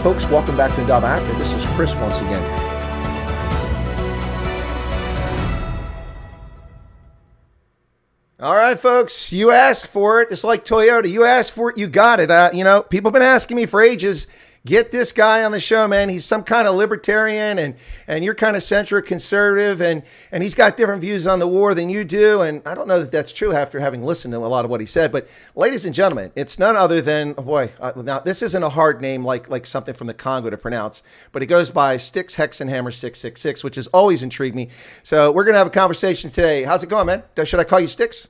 folks, welcome back to Indaba Africa. This is Chris once again. All right, folks, you asked for it. It's like Toyota. You asked for it, you got it. People have been asking me for ages, get this guy on the show, man. He's some kind of libertarian and you're kind of centric conservative and he's got different views on the war than you do. And I don't know that that's true after having listened to a lot of what he said. But ladies and gentlemen, it's none other than, now this isn't a hard name like something from the Congo to pronounce, but he goes by Styxhexenhammer666, which has always intrigued me. So we're going to have a conversation today. How's it going, man? Should I call you Styx?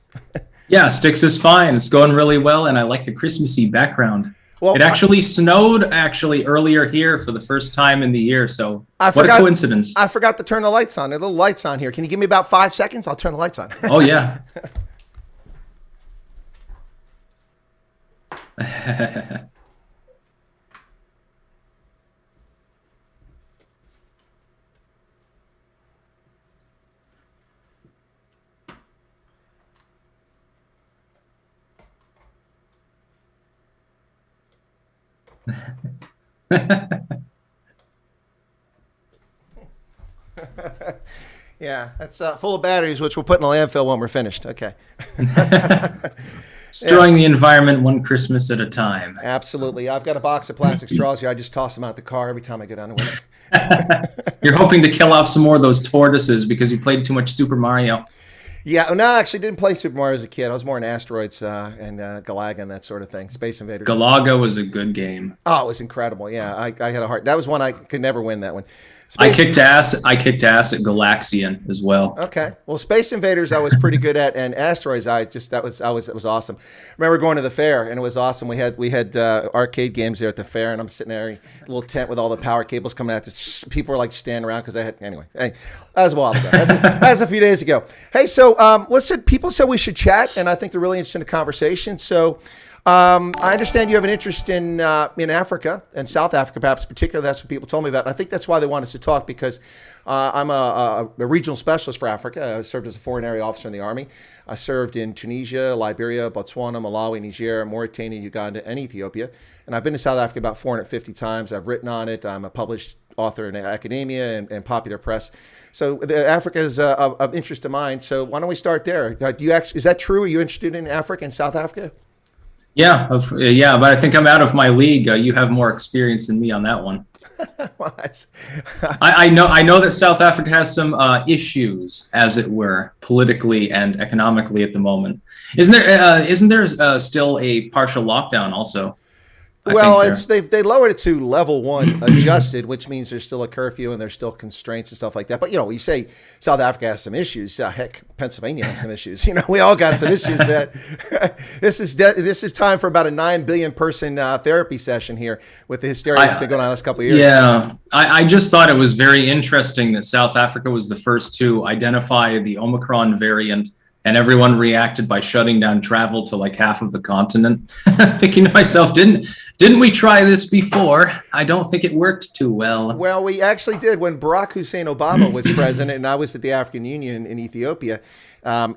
Yeah, Styx is fine. It's going really well. And I like the Christmassy background. Well, it actually snowed earlier here for the first time in the year. So what a coincidence. I forgot to turn the lights on. There are little lights on here. Can you give me about 5 seconds? I'll turn the lights on. Oh, yeah. Yeah, that's full of batteries, which we'll put in a landfill when we're finished. Okay. Destroying the environment one Christmas at a time. Absolutely. I've got a box of plastic straws here. I just toss them out the car every time I go down the window. You're hoping to kill off some more of those tortoises because you played too much Super Mario. Yeah, no, I actually didn't play Super Mario as a kid. I was more in Asteroids and Galaga and that sort of thing. Space Invaders. Galaga was a good game. Oh, it was incredible. Yeah, I had a heart. That was one I could never win that one. I kicked ass at Galaxian as well. Okay. Well, Space Invaders I was pretty good at, and Asteroids it was awesome. I remember going to the fair and it was awesome. We had arcade games there at the fair, and I'm sitting there in a little tent with all the power cables coming out. People were like standing around because anyway. Hey, that was a while ago. That was a few days ago. Hey, so people said we should chat, and I think they're really interested in the conversation. So. I understand you have an interest in Africa and South Africa, perhaps particularly. That's what people told me about. And I think that's why they want us to talk, because I'm a regional specialist for Africa. I served as a foreign area officer in the Army. I served in Tunisia, Liberia, Botswana, Malawi, Niger, Mauritania, Uganda, and Ethiopia. And I've been to South Africa about 450 times. I've written on it. I'm a published author in academia and popular press. So Africa is of interest to mine. So why don't we start there? Is that true? Are you interested in Africa and South Africa? Yeah, but I think I'm out of my league. You have more experience than me on that one. I know that South Africa has some issues, as it were, politically and economically at the moment. Isn't there still a partial lockdown also? Well, they lowered it to level 1 adjusted, which means there's still a curfew and there's still constraints and stuff like that. But you say South Africa has some issues. Heck, Pennsylvania has some issues. We all got some issues, man. This is time for about a 9 billion person therapy session here with the hysteria that's been going on the last couple of years. Yeah, I just thought it was very interesting that South Africa was the first to identify the Omicron variant. And everyone reacted by shutting down travel to like half of the continent. Thinking to myself, didn't we try this before? I don't think it worked too well. Well, we actually did. When Barack Hussein Obama was president and I was at the African Union in Ethiopia,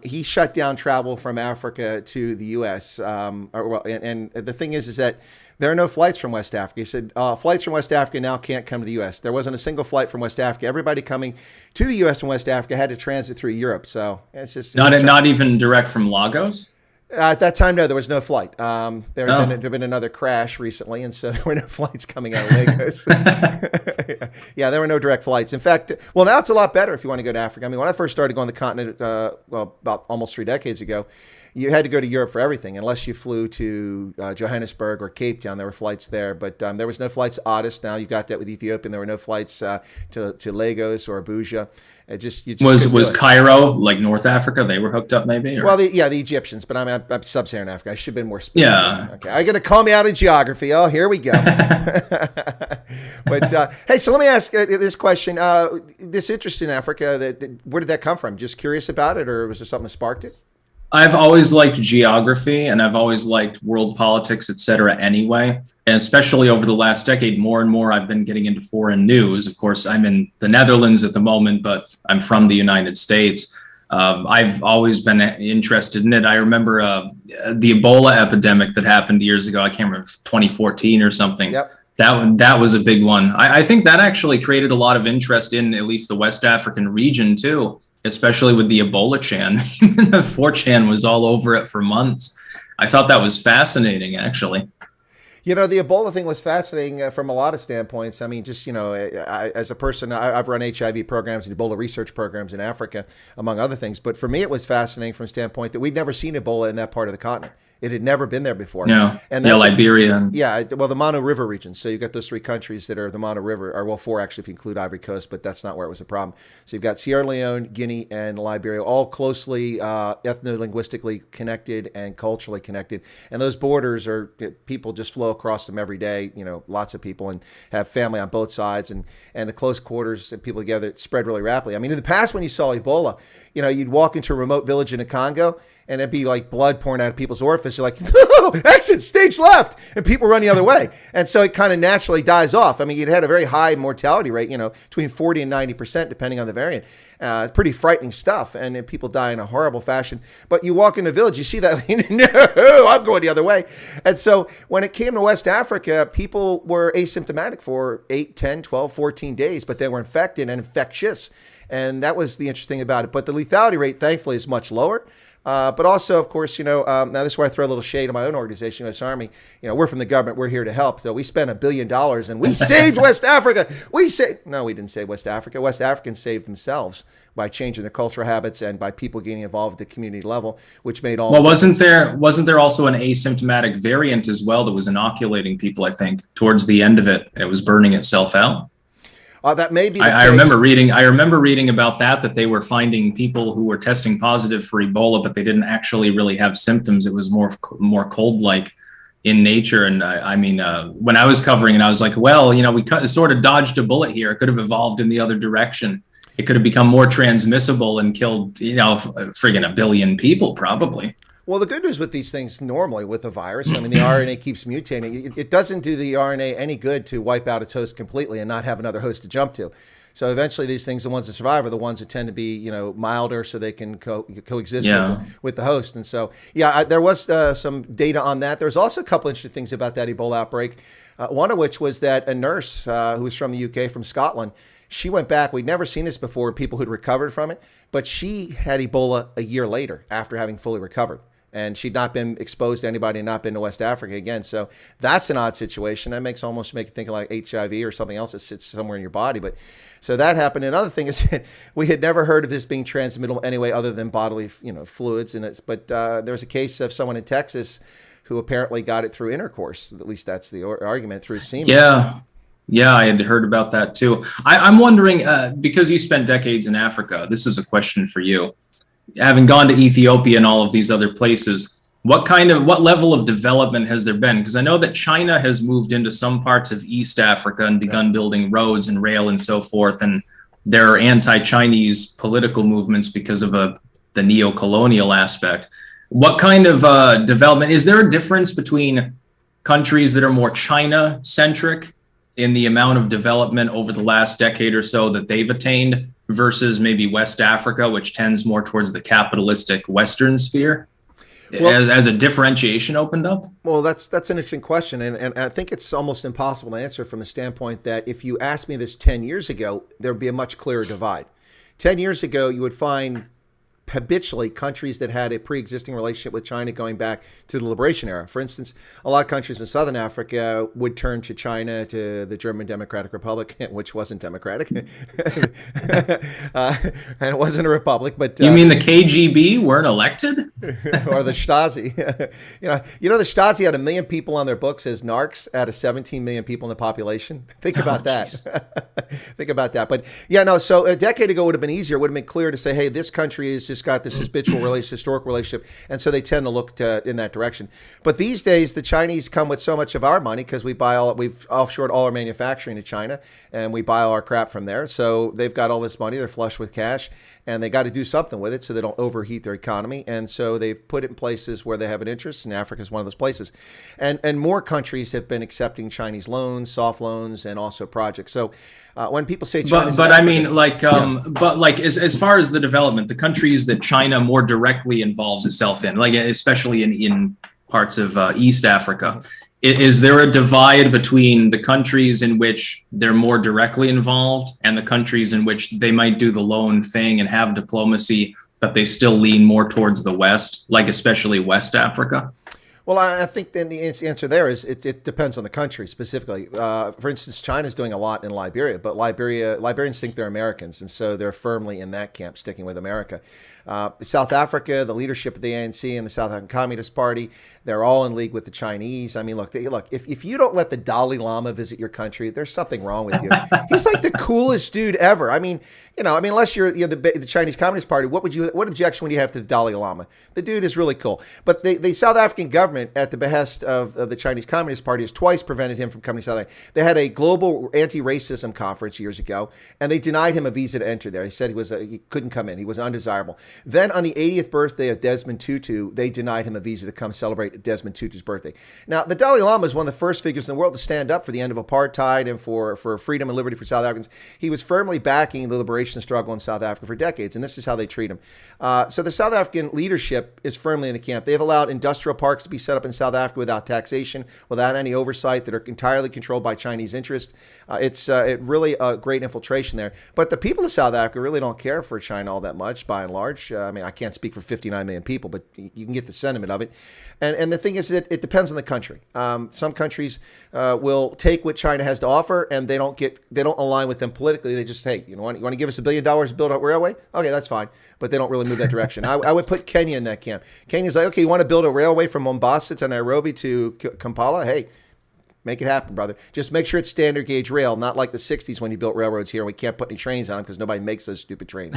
he shut down travel from Africa to the U.S. And the thing is that there are no flights from West Africa. He said flights from West Africa now can't come to the U.S. There wasn't a single flight from West Africa. Everybody coming to the U.S. and West Africa had to transit through Europe. So it's just not even direct from Lagos. At that time, no, there was no flight. There had been another crash recently, and so there were no flights coming out of Lagos. Yeah, there were no direct flights. In fact, well, now it's a lot better if you want to go to Africa. I mean, when I first started going to the continent, about almost 3 decades ago, you had to go to Europe for everything, unless you flew to Johannesburg or Cape Town. There were flights there, but there was no flights to Addis. Now you got that with Ethiopia. There were no flights to Lagos or Abuja. Was Cairo like North Africa? They were hooked up, maybe. Or? Well, the Egyptians, but I'm sub-Saharan Africa. I should have been more specific. Yeah. Okay, I'm gonna call me out in geography. Oh, here we go. But hey, so let me ask this question: this interest in Africa, where did that come from? Just curious about it, or was there something that sparked it? I've always liked geography, and I've always liked world politics, et cetera, anyway. And especially over the last decade, more and more I've been getting into foreign news. Of course, I'm in the Netherlands at the moment, but I'm from the United States. I've always been interested in it. I remember the Ebola epidemic that happened years ago. I can't remember, 2014 or something. Yep. That was a big one. I think that actually created a lot of interest in at least the West African region too, especially with the Ebola chan. The 4chan was all over it for months. I thought that was fascinating, actually. The Ebola thing was fascinating from a lot of standpoints. I mean, just, as a person, I've run HIV programs and Ebola research programs in Africa, among other things. But for me, it was fascinating from a standpoint that we'd never seen Ebola in that part of the continent. It had never been there before. No. And Liberia. The Mono River region. So you've got those three countries that are the Mono River, or well, four actually if you include Ivory Coast, but that's not where it was a problem. So you've got Sierra Leone, Guinea, and Liberia, all closely ethno-linguistically connected and culturally connected. And those borders are, people just flow across them every day, lots of people, and have family on both sides, and the close quarters and people together spread really rapidly. I mean, in the past when you saw Ebola, you'd walk into a remote village in the Congo, and it'd be like blood pouring out of people's orifices. You're like, no, exit, stage left. And people run the other way. And so it kind of naturally dies off. I mean, it had a very high mortality rate, between 40 and 90%, depending on the variant. Pretty frightening stuff. And people die in a horrible fashion. But you walk in a village, you see that, no, I'm going the other way. And so when it came to West Africa, people were asymptomatic for 8, 10, 12, 14 days, but they were infected and infectious. And that was the interesting about it. But the lethality rate, thankfully, is much lower. But also, of course, now this is where I throw a little shade on my own organization, U.S. Army. We're from the government. We're here to help. So we spent $1 billion and we saved West Africa. No, we didn't save West Africa. West Africans saved themselves by changing their cultural habits and by people getting involved at the community level, which made all. Well, wasn't there also an asymptomatic variant as well that was inoculating people? I think towards the end of it, it was burning itself out. That may be the I case. remember reading about that they were finding people who were testing positive for Ebola, but they didn't actually really have symptoms. It was more cold-like in nature. And when I was covering it, I was like, well, we sort of dodged a bullet here. It could have evolved in the other direction. It could have become more transmissible and killed, friggin' 1 billion people probably. Well, the good news with these things normally with a virus, the RNA keeps mutating. It doesn't do the RNA any good to wipe out its host completely and not have another host to jump to. So eventually these things, the ones that survive are the ones that tend to be, milder so they can coexist with the host. And so, there was some data on that. There was also a couple interesting things about that Ebola outbreak. One of which was that a nurse who was from the UK, from Scotland, she went back. We'd never seen this before, people who'd recovered from it, but she had Ebola a year later after having fully recovered. And she'd not been exposed to anybody and not been to West Africa again. So that's an odd situation. That makes you think like HIV or something else that sits somewhere in your body. But so that happened. Another thing is we had never heard of this being transmittable anyway, other than bodily, fluids. But there was a case of someone in Texas who apparently got it through intercourse. At least that's the argument, through semen. Yeah, I had heard about that too. I'm wondering, because you spent decades in Africa, this is a question for you. Having gone to Ethiopia and all of these other places, what level of development has there been? Because I know that China has moved into some parts of East Africa and begun building roads and rail and so forth. And there are anti-Chinese political movements because of the neo-colonial aspect. What kind of development? Is there a difference between countries that are more China-centric in the amount of development over the last decade or so that they've attained versus maybe West Africa, which tends more towards the capitalistic Western sphere? Well, as a differentiation opened up? Well, that's an interesting question. And I think it's almost impossible to answer from the standpoint that if you asked me this 10 years ago, there would be a much clearer divide. 10 years ago, you would find habitually countries that had a pre-existing relationship with China going back to the liberation era. For instance, a lot of countries in Southern Africa would turn to China, to the German Democratic Republic, which wasn't democratic, and it wasn't a republic. But you mean the KGB weren't elected, or the Stasi? The Stasi had 1 million people on their books as narcs out of 17 million people in the population. Think about that. Think about that. But so a decade ago would have been easier. It would have been clear to say, hey, this country is just got this habitual historical relationship, and so they tend to look in that direction. But these days, the Chinese come with so much of our money because we've offshored all our manufacturing to China, and we buy all our crap from there. So they've got all this money; they're flush with cash, and they got to do something with it so they don't overheat their economy. And so they've put it in places where they have an interest, and Africa is one of those places. And more countries have been accepting Chinese loans, soft loans, and also projects. So when people say China, but I mean, as far as the development, the countries that China more directly involves itself in, like especially in parts of East Africa, Is there a divide between the countries in which they're more directly involved and the countries in which they might do the lone thing and have diplomacy, but they still lean more towards the West, like especially West Africa? Well, I think then the answer there is it depends on the country specifically. For instance, China's doing a lot in Liberia, but Liberians think they're Americans, and so they're firmly in that camp, sticking with America. South Africa, the leadership of the ANC and the South African Communist Party, they're all in league with the Chinese. I mean, look, if you don't let the Dalai Lama visit your country, there's something wrong with you. He's like the coolest dude ever. I mean, unless you're the Chinese Communist Party, what objection would you have to the Dalai Lama? The dude is really cool. But the South African government, at the behest of the Chinese Communist Party, has twice prevented him from coming to South Africa. They had a global anti-racism conference years ago, and they denied him a visa to enter there. He said he couldn't come in. He was undesirable. Then on the 80th birthday of Desmond Tutu, they denied him a visa to come celebrate Desmond Tutu's birthday. Now, the Dalai Lama is one of the first figures in the world to stand up for the end of apartheid and for freedom and liberty for South Africans. He was firmly backing the liberation struggle in South Africa for decades, and this is how they treat him. So the South African leadership is firmly in the camp. They've allowed industrial parks to be set up in South Africa without taxation, without any oversight, that are entirely controlled by Chinese interests. It's really a great infiltration there. But the people of South Africa really don't care for China all that much, by and large. I mean, I can't speak for 59 million people, but you can get the sentiment of it. And the thing is that it depends on the country. Some countries will take what China has to offer, and they don't align with them politically. They just, hey, you want to give us $1 billion to build a railway? Okay, that's fine. But they don't really move that direction. I would put Kenya in that camp. Kenya's like, okay, you want to build a railway from Mombasa to Nairobi to Kampala? Hey, make it happen, brother. Just make sure it's standard gauge rail, not like the 60s when you built railroads here and we can't put any trains on them because nobody makes those stupid trains.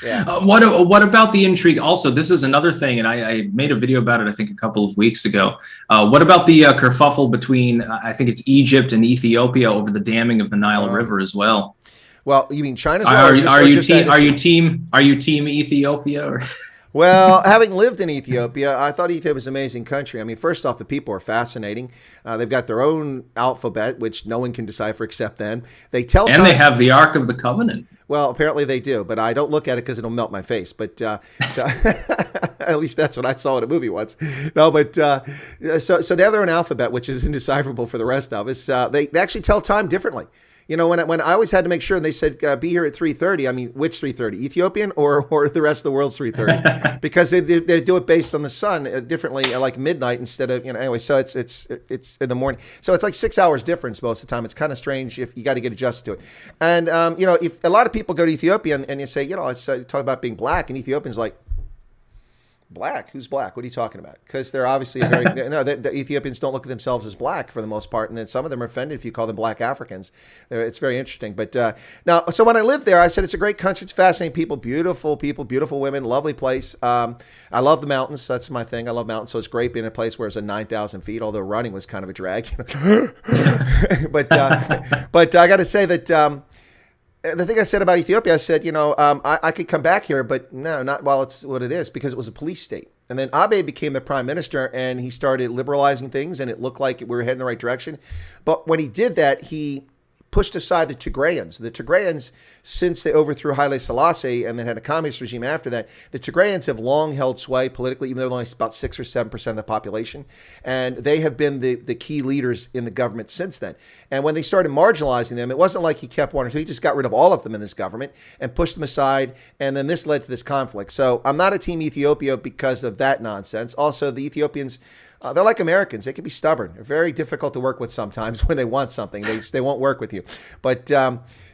Yeah. What about the intrigue? Also, this is another thing, and I made a video about it, I think, a couple of weeks ago. What about the kerfuffle between, I think it's Egypt and Ethiopia over the damming of the Nile River as well? Well, you mean China's? Are you team Ethiopia? Or? Well, having lived in Ethiopia, I thought Ethiopia was an amazing country. I mean, first off, the people are fascinating. They've got their own alphabet, which no one can decipher except them. They have the Ark of the Covenant. Well, apparently they do, but I don't look at it because it'll melt my face. But so, at least that's what I saw in a movie once. No, but so they have their own alphabet, which is indecipherable for the rest of us. They actually tell time differently. You know, when I always had to make sure, and they said, be here at 3:30. I mean, which 3:30? Ethiopian or the rest of the world's 3:30? Because they do it based on the sun differently, like midnight instead of, anyway. So it's in the morning. So it's like 6 hours difference most of the time. It's kind of strange if you got to get adjusted to it. And, if a lot of people go to Ethiopia and you say, let's talk about being black, and Ethiopians like, black? Who's black? What are you talking about? Because they're obviously the Ethiopians don't look at themselves as black for the most part, and then some of them are offended if you call them black Africans. It's very interesting. But now, so when I lived there, I said it's a great country. It's fascinating people, beautiful women, lovely place. I love the mountains. That's my thing. I love mountains, so it's great being in a place where it's at 9,000 feet. Although running was kind of a drag. But I got to say that. The thing I said about Ethiopia, I said, I could come back here, but no, not while it's what it is, because it was a police state. And then Abe became the prime minister, and he started liberalizing things, and it looked like we were heading in the right direction. But when he did that, he pushed aside the Tigrayans. The Tigrayans, since they overthrew Haile Selassie and then had a communist regime after that, the Tigrayans have long held sway politically, even though they're only about 6 or 7% of the population. And they have been the key leaders in the government since then. And when they started marginalizing them, it wasn't like he kept one or two. He just got rid of all of them in this government and pushed them aside. And then this led to this conflict. So I'm not a team Ethiopia because of that nonsense. Also, the Ethiopians, they're like Americans. They can be stubborn. They're very difficult to work with sometimes when they want something. They won't work with you. But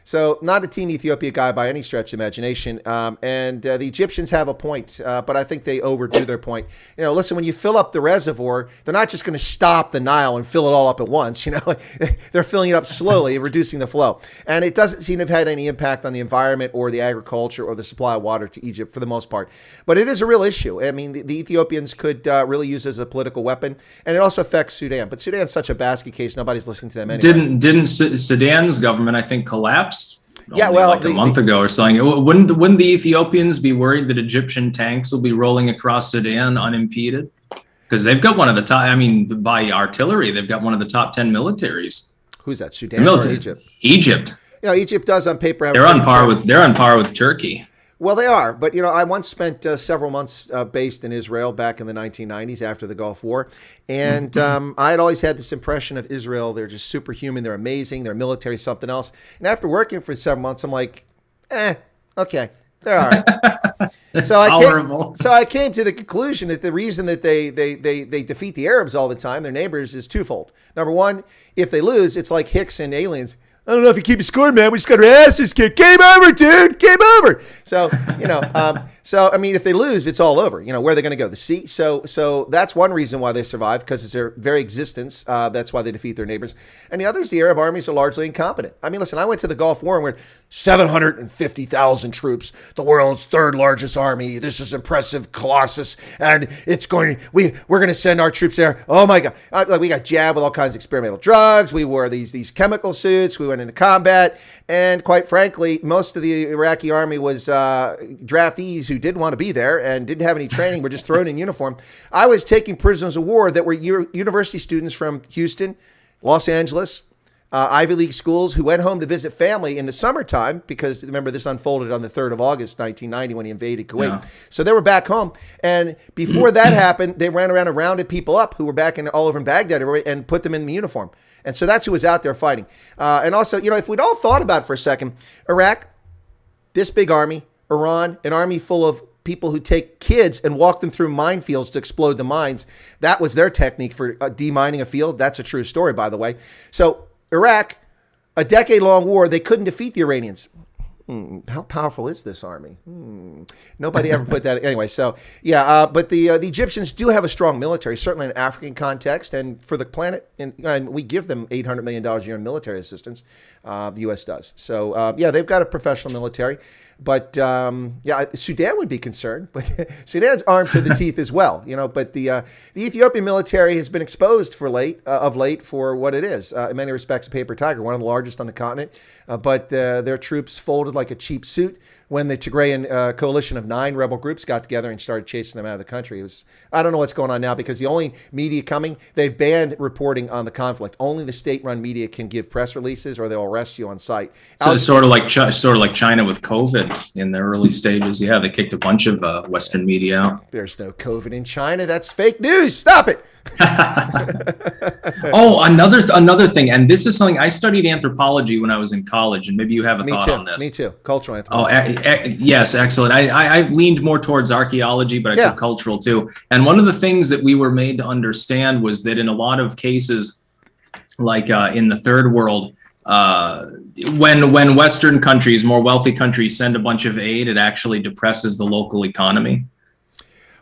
so not a Team Ethiopia guy by any stretch of imagination. And the Egyptians have a point, but I think they overdo their point. Listen, when you fill up the reservoir, they're not just going to stop the Nile and fill it all up at once. They're filling it up slowly and reducing the flow. And it doesn't seem to have had any impact on the environment or the agriculture or the supply of water to Egypt for the most part. But it is a real issue. I mean, the Ethiopians could really use it as a political weapon. And it also affects Sudan. But Sudan's such a basket case, nobody's listening to them anyway. Didn't Sudan's government, I think, collapse? Yeah, well, like a month ago or something. Wouldn't the Ethiopians be worried that Egyptian tanks will be rolling across Sudan unimpeded? Because they've got one of the top, by artillery, they've got one of the top 10 militaries. Who's that, Sudan or Egypt? Egypt. Egypt does on paper have... They're on par with Turkey. Well, they are. But, I once spent several months based in Israel back in the 1990s after the Gulf War. And I had always had this impression of Israel. They're just superhuman. They're amazing. Their military is something else. And after working for several months, I'm like, okay, they're all right. So I came to the conclusion that the reason that they defeat the Arabs all the time, their neighbors, is twofold. Number one, if they lose, it's like Hicks and Aliens. I don't know if you keep your score, man. We just got our asses kicked. Game over, dude. Game over. So, if they lose, it's all over. Where are they going to go? The sea. So that's one reason why they survive, because it's their very existence. That's why they defeat their neighbors. And the other is the Arab armies are largely incompetent. I mean, listen, I went to the Gulf War and we're 750,000 troops, the world's third largest army. This is impressive, colossus, and we're going to send our troops there. Oh my God. We got jabbed with all kinds of experimental drugs. We wore these chemical suits. We went into combat, and quite frankly, most of the Iraqi army was draftees who didn't want to be there and didn't have any training, were just thrown in uniform. I was taking prisoners of war that were university students from Houston, Los Angeles, Ivy League schools, who went home to visit family in the summertime, because remember, this unfolded on the 3rd of August, 1990, when he invaded Kuwait. Yeah. So they were back home. And before that happened, they ran around and rounded people up who were back all over in Baghdad and put them in uniform. And so that's who was out there fighting. And also, if we'd all thought about it for a second, Iraq, this big army, Iran, an army full of people who take kids and walk them through minefields to explode the mines. That was their technique for demining a field. That's a true story, by the way. So Iraq, a decade-long war, they couldn't defeat the Iranians. How powerful is this army? Nobody ever put that. Anyway, so yeah, but the Egyptians do have a strong military, certainly in an African context, and for the planet. And we give them $800 million a year in military assistance. The U.S. does. So they've got a professional military. But Sudan would be concerned. But Sudan's armed to the teeth as well, But the Ethiopian military has been exposed of late for what it is. In many respects, a paper tiger, one of the largest on the continent. But their troops folded like a cheap suit when the Tigrayan coalition of 9 rebel groups got together and started chasing them out of the country. I don't know what's going on now, because the only media coming, they've banned reporting on the conflict. Only the state-run media can give press releases, or they'll arrest you on site. So it's sort of like China with COVID in the early stages. Yeah, they kicked a bunch of Western media out. There's no COVID in China. That's fake news. Stop it. Oh, another thing, and this is something I studied anthropology when I was in college, and maybe you have a thought on this. Me too. Cultural anthropology. Yes, excellent. I leaned more towards archaeology, but I took cultural too. And one of the things that we were made to understand was that in a lot of cases, like in the third world, when Western countries, more wealthy countries, send a bunch of aid, it actually depresses the local economy.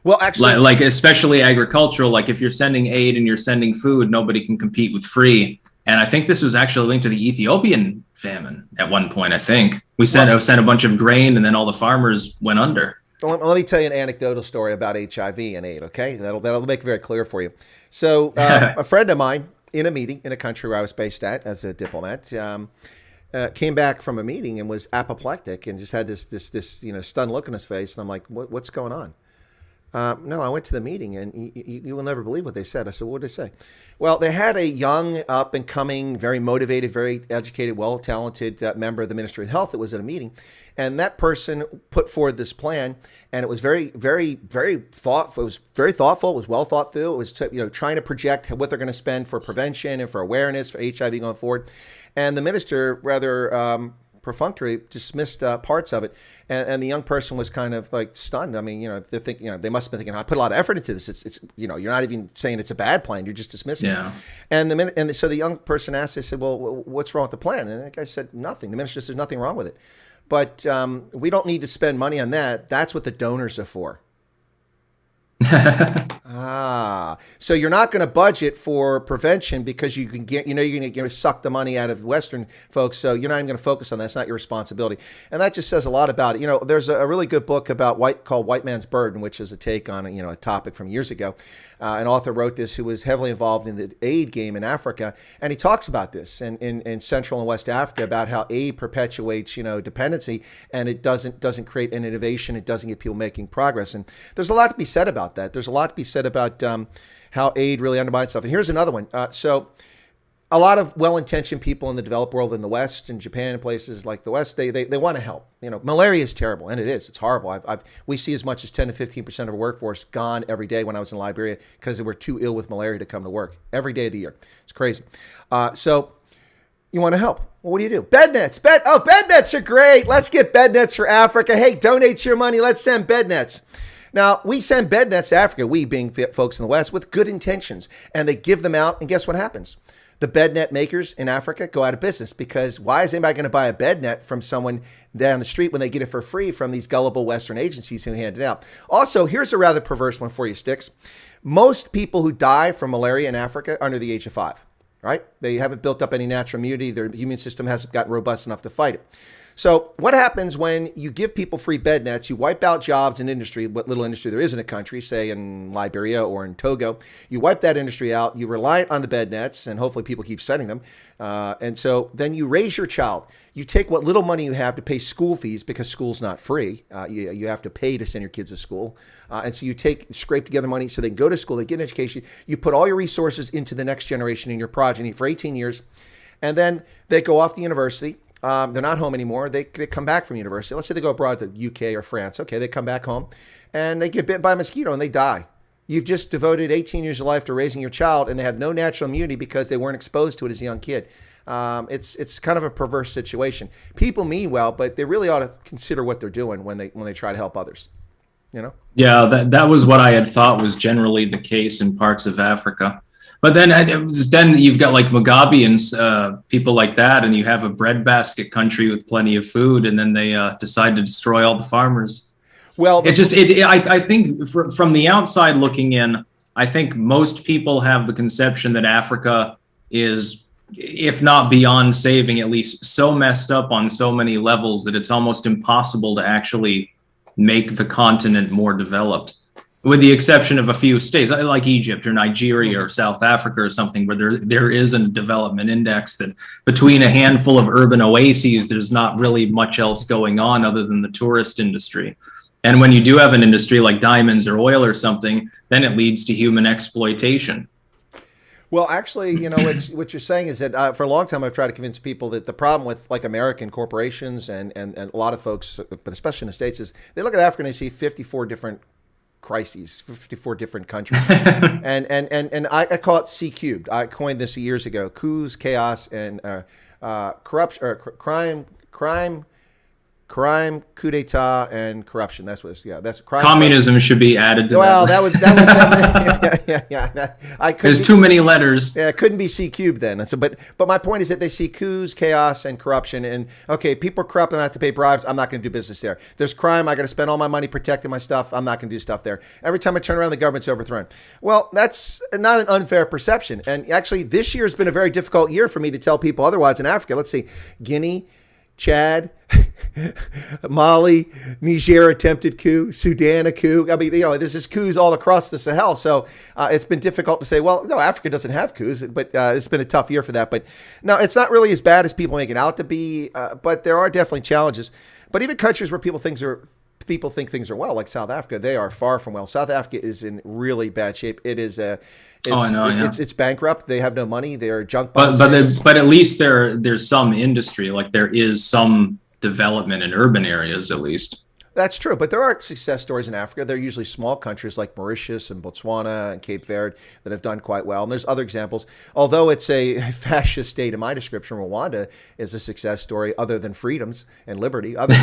Well, actually, like especially agricultural, like if you're sending aid and you're sending food, nobody can compete with free. And I think this was actually linked to the Ethiopian famine at one point. I think we sent a bunch of grain, and then all the farmers went under. Let me tell you an anecdotal story about HIV and aid. Okay, that'll make it very clear for you. So a friend of mine in a meeting in a country where I was based at as a diplomat. Came back from a meeting and was apoplectic and just had this stunned look on his face. And I'm like, what's going on? No, I went to the meeting, and you will never believe what they said. I said, what did they say? Well, they had a young, up-and-coming, very motivated, very educated, well-talented member of the Ministry of Health that was at a meeting, and that person put forward this plan, and it was very, very, very thoughtful. It was very thoughtful. It was well thought through. It was trying to project what they're going to spend for prevention and for awareness for HIV going forward, and the minister rather perfunctory dismissed parts of it, and the young person was kind of like stunned. I mean, they think, they must have been thinking, I put a lot of effort into this. It's you're not even saying it's a bad plan. You're just dismissing it. And so the young person asked, they said, well, what's wrong with the plan? And the guy said, nothing. The minister says nothing wrong with it, but we don't need to spend money on that. That's what the donors are for. So you're not going to budget for prevention because you can get, you're going to suck the money out of Western folks. So you're not even going to focus on that. It's not your responsibility. And that just says a lot about it. There's a really good book called White Man's Burden, which is a take on, a topic from years ago. An author wrote this who was heavily involved in the aid game in Africa. And he talks about this in Central and West Africa, about how aid perpetuates, dependency, and it doesn't create an innovation. It doesn't get people making progress. And there's a lot to be said about that. There's a lot to be said about how aid really undermines stuff. And here's another one. So a lot of well-intentioned people in the developed world in the West, in Japan and places like the West, they want to help. Malaria is terrible, and it is. It's horrible. We see as much as 10 to 15% of our workforce gone every day when I was in Liberia because they were too ill with malaria to come to work every day of the year. It's crazy. So you want to help. Well, what do you do? Bed nets. Bed nets are great. Let's get bed nets for Africa. Hey, donate your money. Let's send bed nets. Now, we send bed nets to Africa, we being folks in the West, with good intentions, and they give them out, and guess what happens? The bed net makers in Africa go out of business because why is anybody going to buy a bed net from someone down the street when they get it for free from these gullible Western agencies who hand it out? Also, here's a rather perverse one for you, Styx. Most people who die from malaria in Africa are under the age of 5, right? They haven't built up any natural immunity. Their immune system hasn't gotten robust enough to fight it. So what happens when you give people free bed nets, you wipe out jobs and industry, what little industry there is in a country, say in Liberia or in Togo, you wipe that industry out, you rely on the bed nets, and hopefully people keep sending them. And so then you raise your child. You take what little money you have to pay school fees because school's not free. You have to pay to send your kids to school. And so you scrape together money so they can go to school, they get an education. You put all your resources into the next generation in your progeny for 18 years. And then they go off to university. They're not home anymore. They come back from university. Let's say they go abroad to UK or France. Okay, they come back home and they get bit by a mosquito and they die. You've just devoted 18 years of life to raising your child and they have no natural immunity because they weren't exposed to it as a young kid. It's kind of a perverse situation. People mean well, but they really ought to consider what they're doing when they try to help others. Yeah, that was what I had thought was generally the case in parts of Africa. But then you've got like Mugabe and people like that, and you have a breadbasket country with plenty of food, and then they decide to destroy all the farmers. Well, I think from the outside looking in, I think most people have the conception that Africa is, if not beyond saving, at least so messed up on so many levels that it's almost impossible to actually make the continent more developed. With the exception of a few states like Egypt or Nigeria or South Africa or something, where there is a development index that between a handful of urban oases, there's not really much else going on other than the tourist industry. And when you do have an industry like diamonds or oil or something, then it leads to human exploitation. Well, actually, what you're saying is that for a long time, I've tried to convince people that the problem with like American corporations and a lot of folks, but especially in the States, is they look at Africa and they see 54 different crises, 54 different countries. and I call it C cubed. I coined this years ago: coups, chaos, and corruption, or crime, coup d'etat, and corruption. That's what it's, that's crime. Communism should be added to that. There's too many letters. Yeah, it couldn't be C cubed then. So, but my point is that they see coups, chaos, and corruption. And okay, people are corrupt. I'm not to pay bribes. I'm not going to do business there. There's crime. I got to spend all my money protecting my stuff. I'm not going to do stuff there. Every time I turn around, the government's overthrown. Well, that's not an unfair perception. And actually, this year has been a very difficult year for me to tell people otherwise in Africa. Let's see, Guinea, Chad, Mali, Niger attempted coup, Sudan a coup. I mean, there's just coups all across the Sahel. So it's been difficult to say, well, no, Africa doesn't have coups, but it's been a tough year for that. But no, it's not really as bad as people make it out to be. But there are definitely challenges. But even countries where people think things are well, like South Africa, they are far from well. South Africa is in really bad shape. It is it's bankrupt. They have no money. They're junk bonds. But at least there's some industry, like there is some development in urban areas at least. That's true, but there are success stories in Africa. They're usually small countries like Mauritius and Botswana and Cape Verde that have done quite well. And there's other examples. Although it's a fascist state in my description, Rwanda is a success story other than freedoms and liberty. Other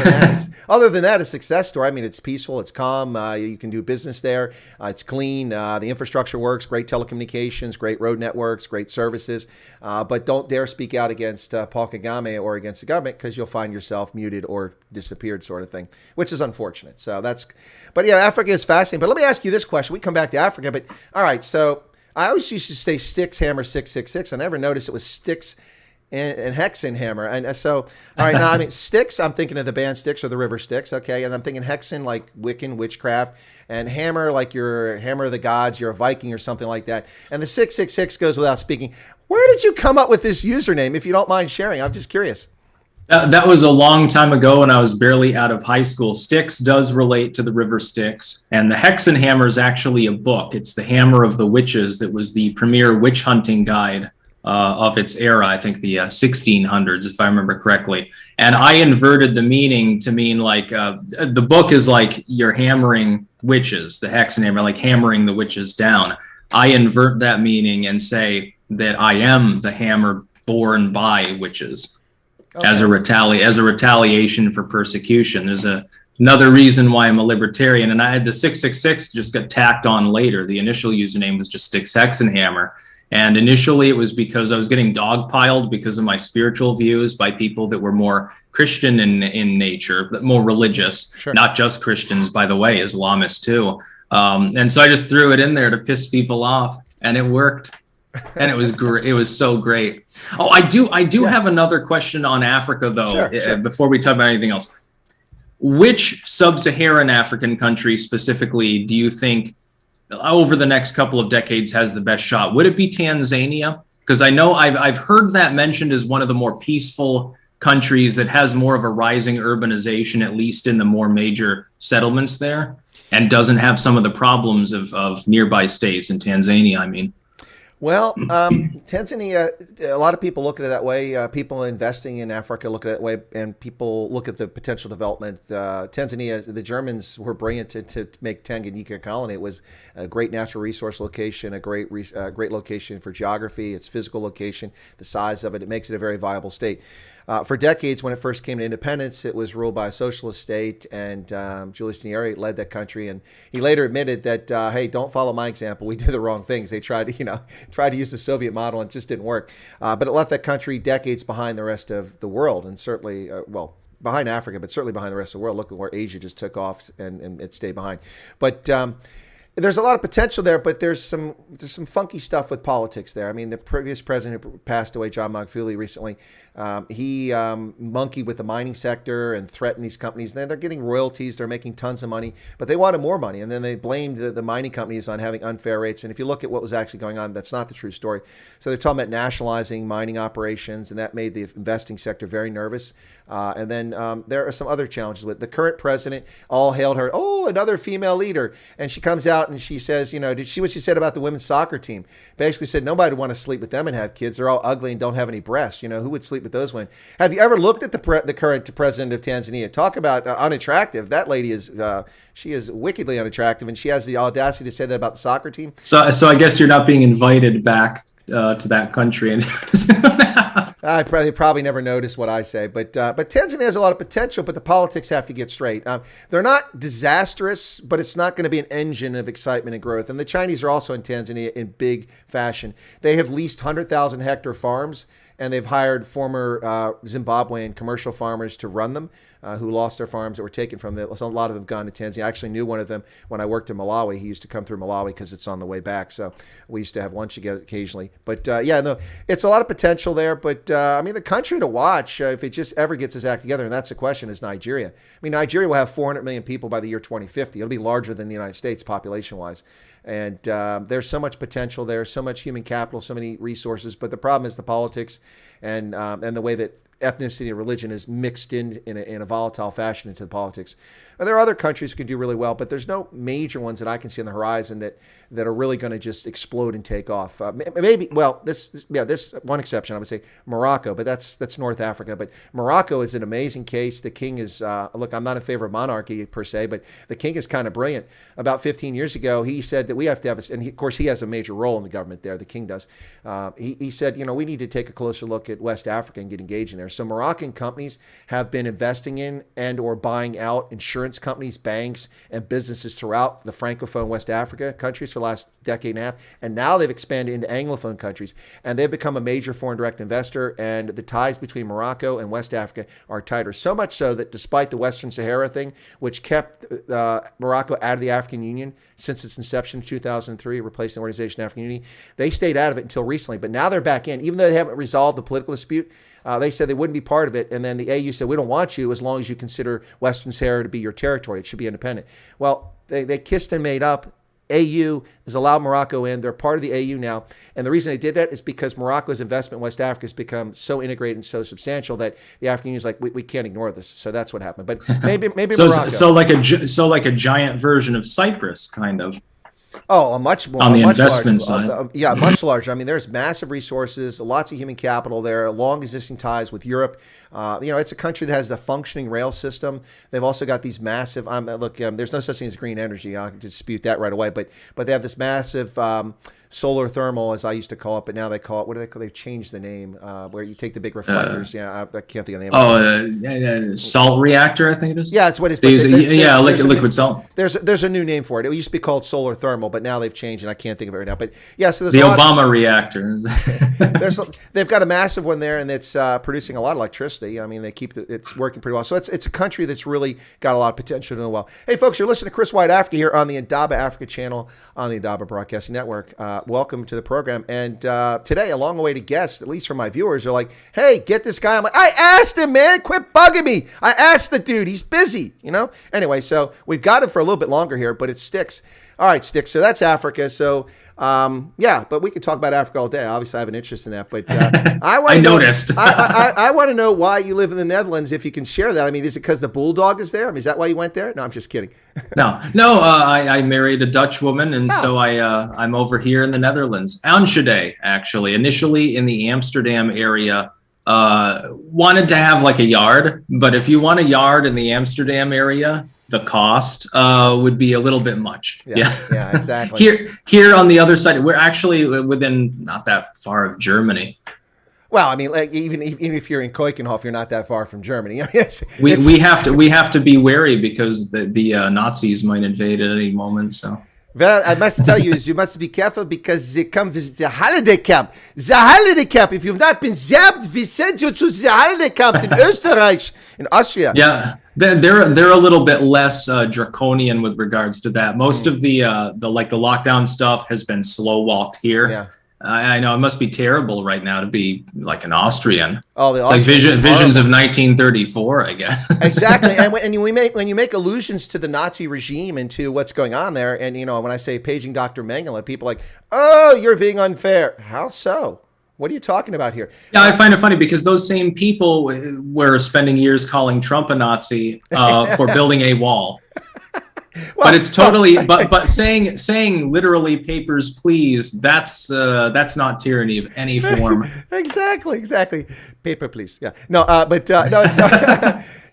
than that, a success story. I mean, it's peaceful, it's calm. You can do business there. It's clean. The infrastructure works. Great telecommunications, great road networks, great services. But don't dare speak out against Paul Kagame or against the government because you'll find yourself muted or disappeared, sort of thing, which is unfortunate. But yeah, Africa is fascinating. But let me ask you this question. We come back to Africa, but all right. So I always used to say Styxhexenhammer666. I never noticed it was Styxhexenhammer. And so, all right, now I mean Styx, I'm thinking of the band Styx or the river Styx. Okay. And I'm thinking Hexen, like Wiccan, witchcraft, and hammer, like you're hammer of the gods, you're a Viking or something like that. And the 666 goes without speaking. Where did you come up with this username? If you don't mind sharing, I'm just curious. That was a long time ago when I was barely out of high school. Styx does relate to the river Styx. And the Hexenhammer is actually a book. It's the Hammer of the Witches that was the premier witch hunting guide of its era, I think the 1600s, if I remember correctly. And I inverted the meaning to mean like the book is like you're hammering witches, the hexenhammer, like hammering the witches down. I invert that meaning and say that I am the hammer borne by witches. Okay. As a retaliation for persecution. There's another reason why I'm a libertarian, and I had the 666 just got tacked on later. The initial username was just Styxhexenhammer, and initially it was because I was getting dogpiled because of my spiritual views by people that were more Christian in nature, but more religious. Sure. Not just Christians, by the way, Islamists too. And so I just threw it in there to piss people off, and it worked. And it was great. It was so great. Oh, I do have another question on Africa, though, sure. Before we talk about anything else. Which sub-Saharan African country specifically do you think over the next couple of decades has the best shot? Would it be Tanzania? Because I know I've heard that mentioned as one of the more peaceful countries that has more of a rising urbanization, at least in the more major settlements there, and doesn't have some of the problems of nearby states in Tanzania, I mean. Well, Tanzania, a lot of people look at it that way. People investing in Africa look at it that way, and people look at the potential development. Tanzania, the Germans were brilliant to make Tanganyika a colony. It was a great natural resource location, a great location for geography, its physical location, the size of it. It makes it a very viable state. For decades, when it first came to independence, it was ruled by a socialist state, and Julius Nyerere led that country. And he later admitted that, hey, don't follow my example. We did the wrong things. They tried to use the Soviet model, and it just didn't work. But it left that country decades behind the rest of the world, and certainly, behind Africa, but certainly behind the rest of the world. Look at where Asia just took off, and it stayed behind. But there's a lot of potential there, but there's some funky stuff with politics there. I mean, the previous president who passed away, John Magufuli, recently, he monkeyed with the mining sector and threatened these companies. They're getting royalties, they're making tons of money, but they wanted more money, and then they blamed the mining companies on having unfair rates. And if you look at what was actually going on, that's not the true story. So they're talking about nationalizing mining operations, and that made the investing sector very nervous. And then there are some other challenges with the current president. All hailed her, oh, another female leader, and she comes out and she says, did she what she said about the women's soccer team? Basically said nobody would want to sleep with them and have kids. They're all ugly and don't have any breasts. Who would sleep with those women? Have you ever looked at the current president of Tanzania? Talk about unattractive. That lady is she is wickedly unattractive, and she has the audacity to say that about the soccer team. So I guess you're not being invited back to that country. And I probably never noticed what I say, but Tanzania has a lot of potential, but the politics have to get straight. They're not disastrous, but it's not going to be an engine of excitement and growth. And the Chinese are also in Tanzania in big fashion. They have leased 100,000 hectare farms, and they've hired former Zimbabwean commercial farmers to run them who lost their farms that were taken from them. A lot of them have gone to Tanzania. I actually knew one of them when I worked in Malawi. He used to come through Malawi because it's on the way back. So we used to have lunch together occasionally. But it's a lot of potential there. But the country to watch, if it just ever gets its act together, and that's the question, is Nigeria. Nigeria will have 400 million people by the year 2050. It'll be larger than the United States population-wise. And there's so much potential there, so much human capital, so many resources. But the problem is the politics and the way that ethnicity and religion is mixed in a volatile fashion into the politics. And there are other countries who can do really well, but there's no major ones that I can see on the horizon that are really going to just explode and take off. This one exception, I would say Morocco, but that's North Africa. But Morocco is an amazing case. The king is, look, I'm not in favor of monarchy per se, but the king is kind of brilliant. About 15 years ago, he said that we have to have, of course, he has a major role in the government there, the king does. He said, we need to take a closer look at West Africa and get engaged in there. So Moroccan companies have been investing in and or buying out insurance companies, banks, and businesses throughout the Francophone West Africa countries for the last decade and a half. And now they've expanded into Anglophone countries, and they've become a major foreign direct investor. And the ties between Morocco and West Africa are tighter. So much so that despite the Western Sahara thing, which kept Morocco out of the African Union since its inception in 2003, replacing the Organization of African Unity, they stayed out of it until recently. But now they're back in. Even though they haven't resolved the political dispute, they said they wouldn't be part of it. And then the AU said, we don't want you as long as you consider Western Sahara to be your territory. It should be independent. Well, they kissed and made up. AU has allowed Morocco in. They're part of the AU now. And the reason they did that is because Morocco's investment in West Africa has become so integrated and so substantial that the African Union is like, we can't ignore this. So that's what happened. But maybe so, Morocco. So like a giant version of Cyprus, kind of. Oh, a much more on the much investment larger, side. yeah, much larger. I mean, there's massive resources, lots of human capital there, long existing ties with Europe. It's a country that has the functioning rail system. They've also got these massive. There's no such thing as green energy. I can dispute that right away. But they have this massive solar thermal, as I used to call it, but now they call it. What do they call? They've changed the name. Where you take the big reflectors. I can't think of the name. Salt reactor, I think it is. Yeah, it's what it's. Liquid salt. There's a new name for it. It used to be called solar thermal, but now they've changed, and I can't think of it right now. But yeah, so there's the Obama reactor. They've got a massive one there, and it's producing a lot of electricity. I mean, it's working pretty well. So it's a country that's really got a lot of potential to do well. Hey, folks, you're listening to Chris Wyatt Africa here on the Indaba Africa channel on the Indaba Broadcasting Network. Welcome to the program. And today, a long-awaited guest, at least for my viewers, are like, "Hey, get this guy." I'm like, "I asked him, man. Quit bugging me. I asked the dude. He's busy, Anyway, so we've got him for a little bit longer here, but it's Styx. All right, Styx. So that's Africa. So, but we could talk about Africa all day. Obviously, I have an interest in that. But I noticed. I want to know why you live in the Netherlands, if you can share that. I mean, is it because the bulldog is there? I mean, is that why you went there? No, I'm just kidding. No. I married a Dutch woman, and so I'm over here in the Netherlands. Enschede, actually. Initially in the Amsterdam area. Wanted to have like a yard, but if you want a yard in the Amsterdam area, the cost would be a little bit much. Yeah, exactly. Here on the other side, we're actually within not that far of Germany. Well, I mean, like, even if you're in Keukenhof, you're not that far from Germany. We have to be wary because the Nazis might invade at any moment. So. Well, I must tell you, you must be careful because they come visit the holiday camp. The holiday camp, if you've not been zapped, we send you to the holiday camp in Österreich, in Austria. Yeah, they're a little bit less draconian with regards to that. Most of the lockdown stuff has been slow walked here. Yeah. I know it must be terrible right now to be like an Austrian. Oh, it's like visions of 1934, I guess. Exactly, and when you make allusions to the Nazi regime and to what's going on there, and when I say paging Dr. Mengele, people are like, "Oh, you're being unfair." How so? What are you talking about here? Yeah, I find it funny because those same people were spending years calling Trump a Nazi for building a wall. Well, but it's totally, but saying literally papers, please. That's not tyranny of any form. Exactly. Paper, please. Yeah. No, no. It's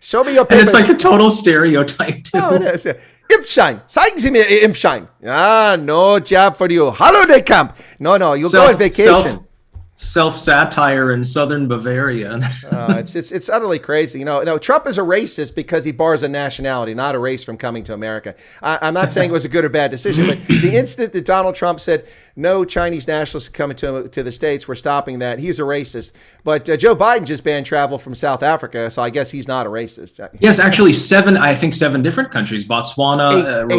show me your papers. And it's like a total stereotype too. Oh, it is. Impfschein. Zeigen Sie mir Ihr Impfschein. No job for you. Holiday camp. No. You go on vacation. Self-satire in southern Bavaria. It's utterly crazy. Trump is a racist because he bars a nationality, not a race from coming to America. I'm not saying it was a good or bad decision, but the instant that Donald Trump said no Chinese nationalists coming to the States, we're stopping that, he's a racist. But Joe Biden just banned travel from South Africa, so I guess he's not a racist. Yes, actually, seven different countries. Botswana.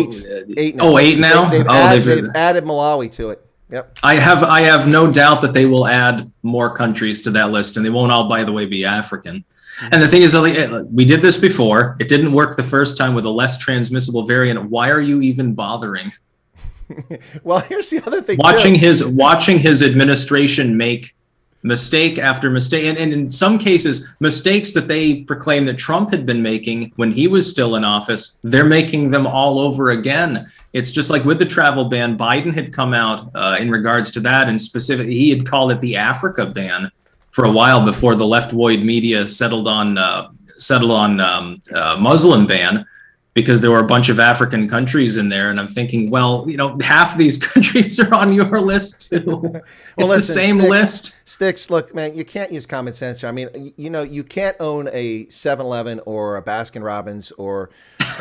Eight now. Oh, 8 now? They've added Malawi to it. Yep. I have no doubt that they will add more countries to that list, and they won't all, by the way, be African. And the thing is, we did this before. It didn't work the first time with a less transmissible variant. Why are you even bothering? Well, here's the other thing. Watching his administration make mistake after mistake, and in some cases, mistakes that they proclaimed that Trump had been making when he was still in office, they're making them all over again. It's just like with the travel ban, Biden had come out in regards to that, and specifically, he had called it the Africa ban for a while before the left-wing media settled on Muslim ban, because there were a bunch of African countries in there. And I'm thinking, well, half of these countries are on your list too. It's the same list. Styx, look, man, you can't use common sense. I mean, you can't own a 7-Eleven or a Baskin Robbins or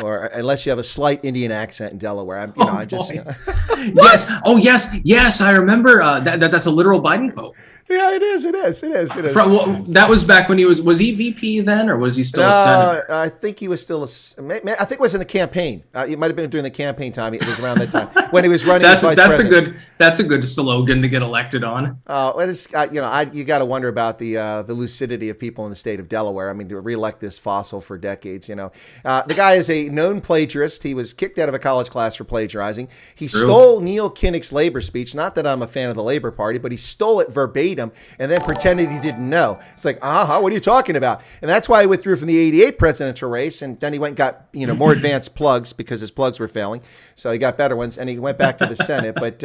unless you have a slight Indian accent in Delaware. Yes. Oh, yes. I remember that's a literal Biden quote. Yeah, it is. That was back when was he VP then, or was he still a senator? I think he was still I think it was in the campaign. It might have been during the campaign time. It was around that time when he was running as vice president. That's a good slogan to get elected on. You got to wonder about the lucidity of people in the state of Delaware. I mean, to reelect this fossil for decades. The guy is a known plagiarist. He was kicked out of a college class for plagiarizing. He stole Neil Kinnock's labor speech. Not that I'm a fan of the Labor Party, but he stole it verbatim and then pretended he didn't know. It's like, what are you talking about? And that's why he withdrew from the '88 presidential race, and then he went and got more advanced plugs because his plugs were failing. So he got better ones, and he went back to the Senate. But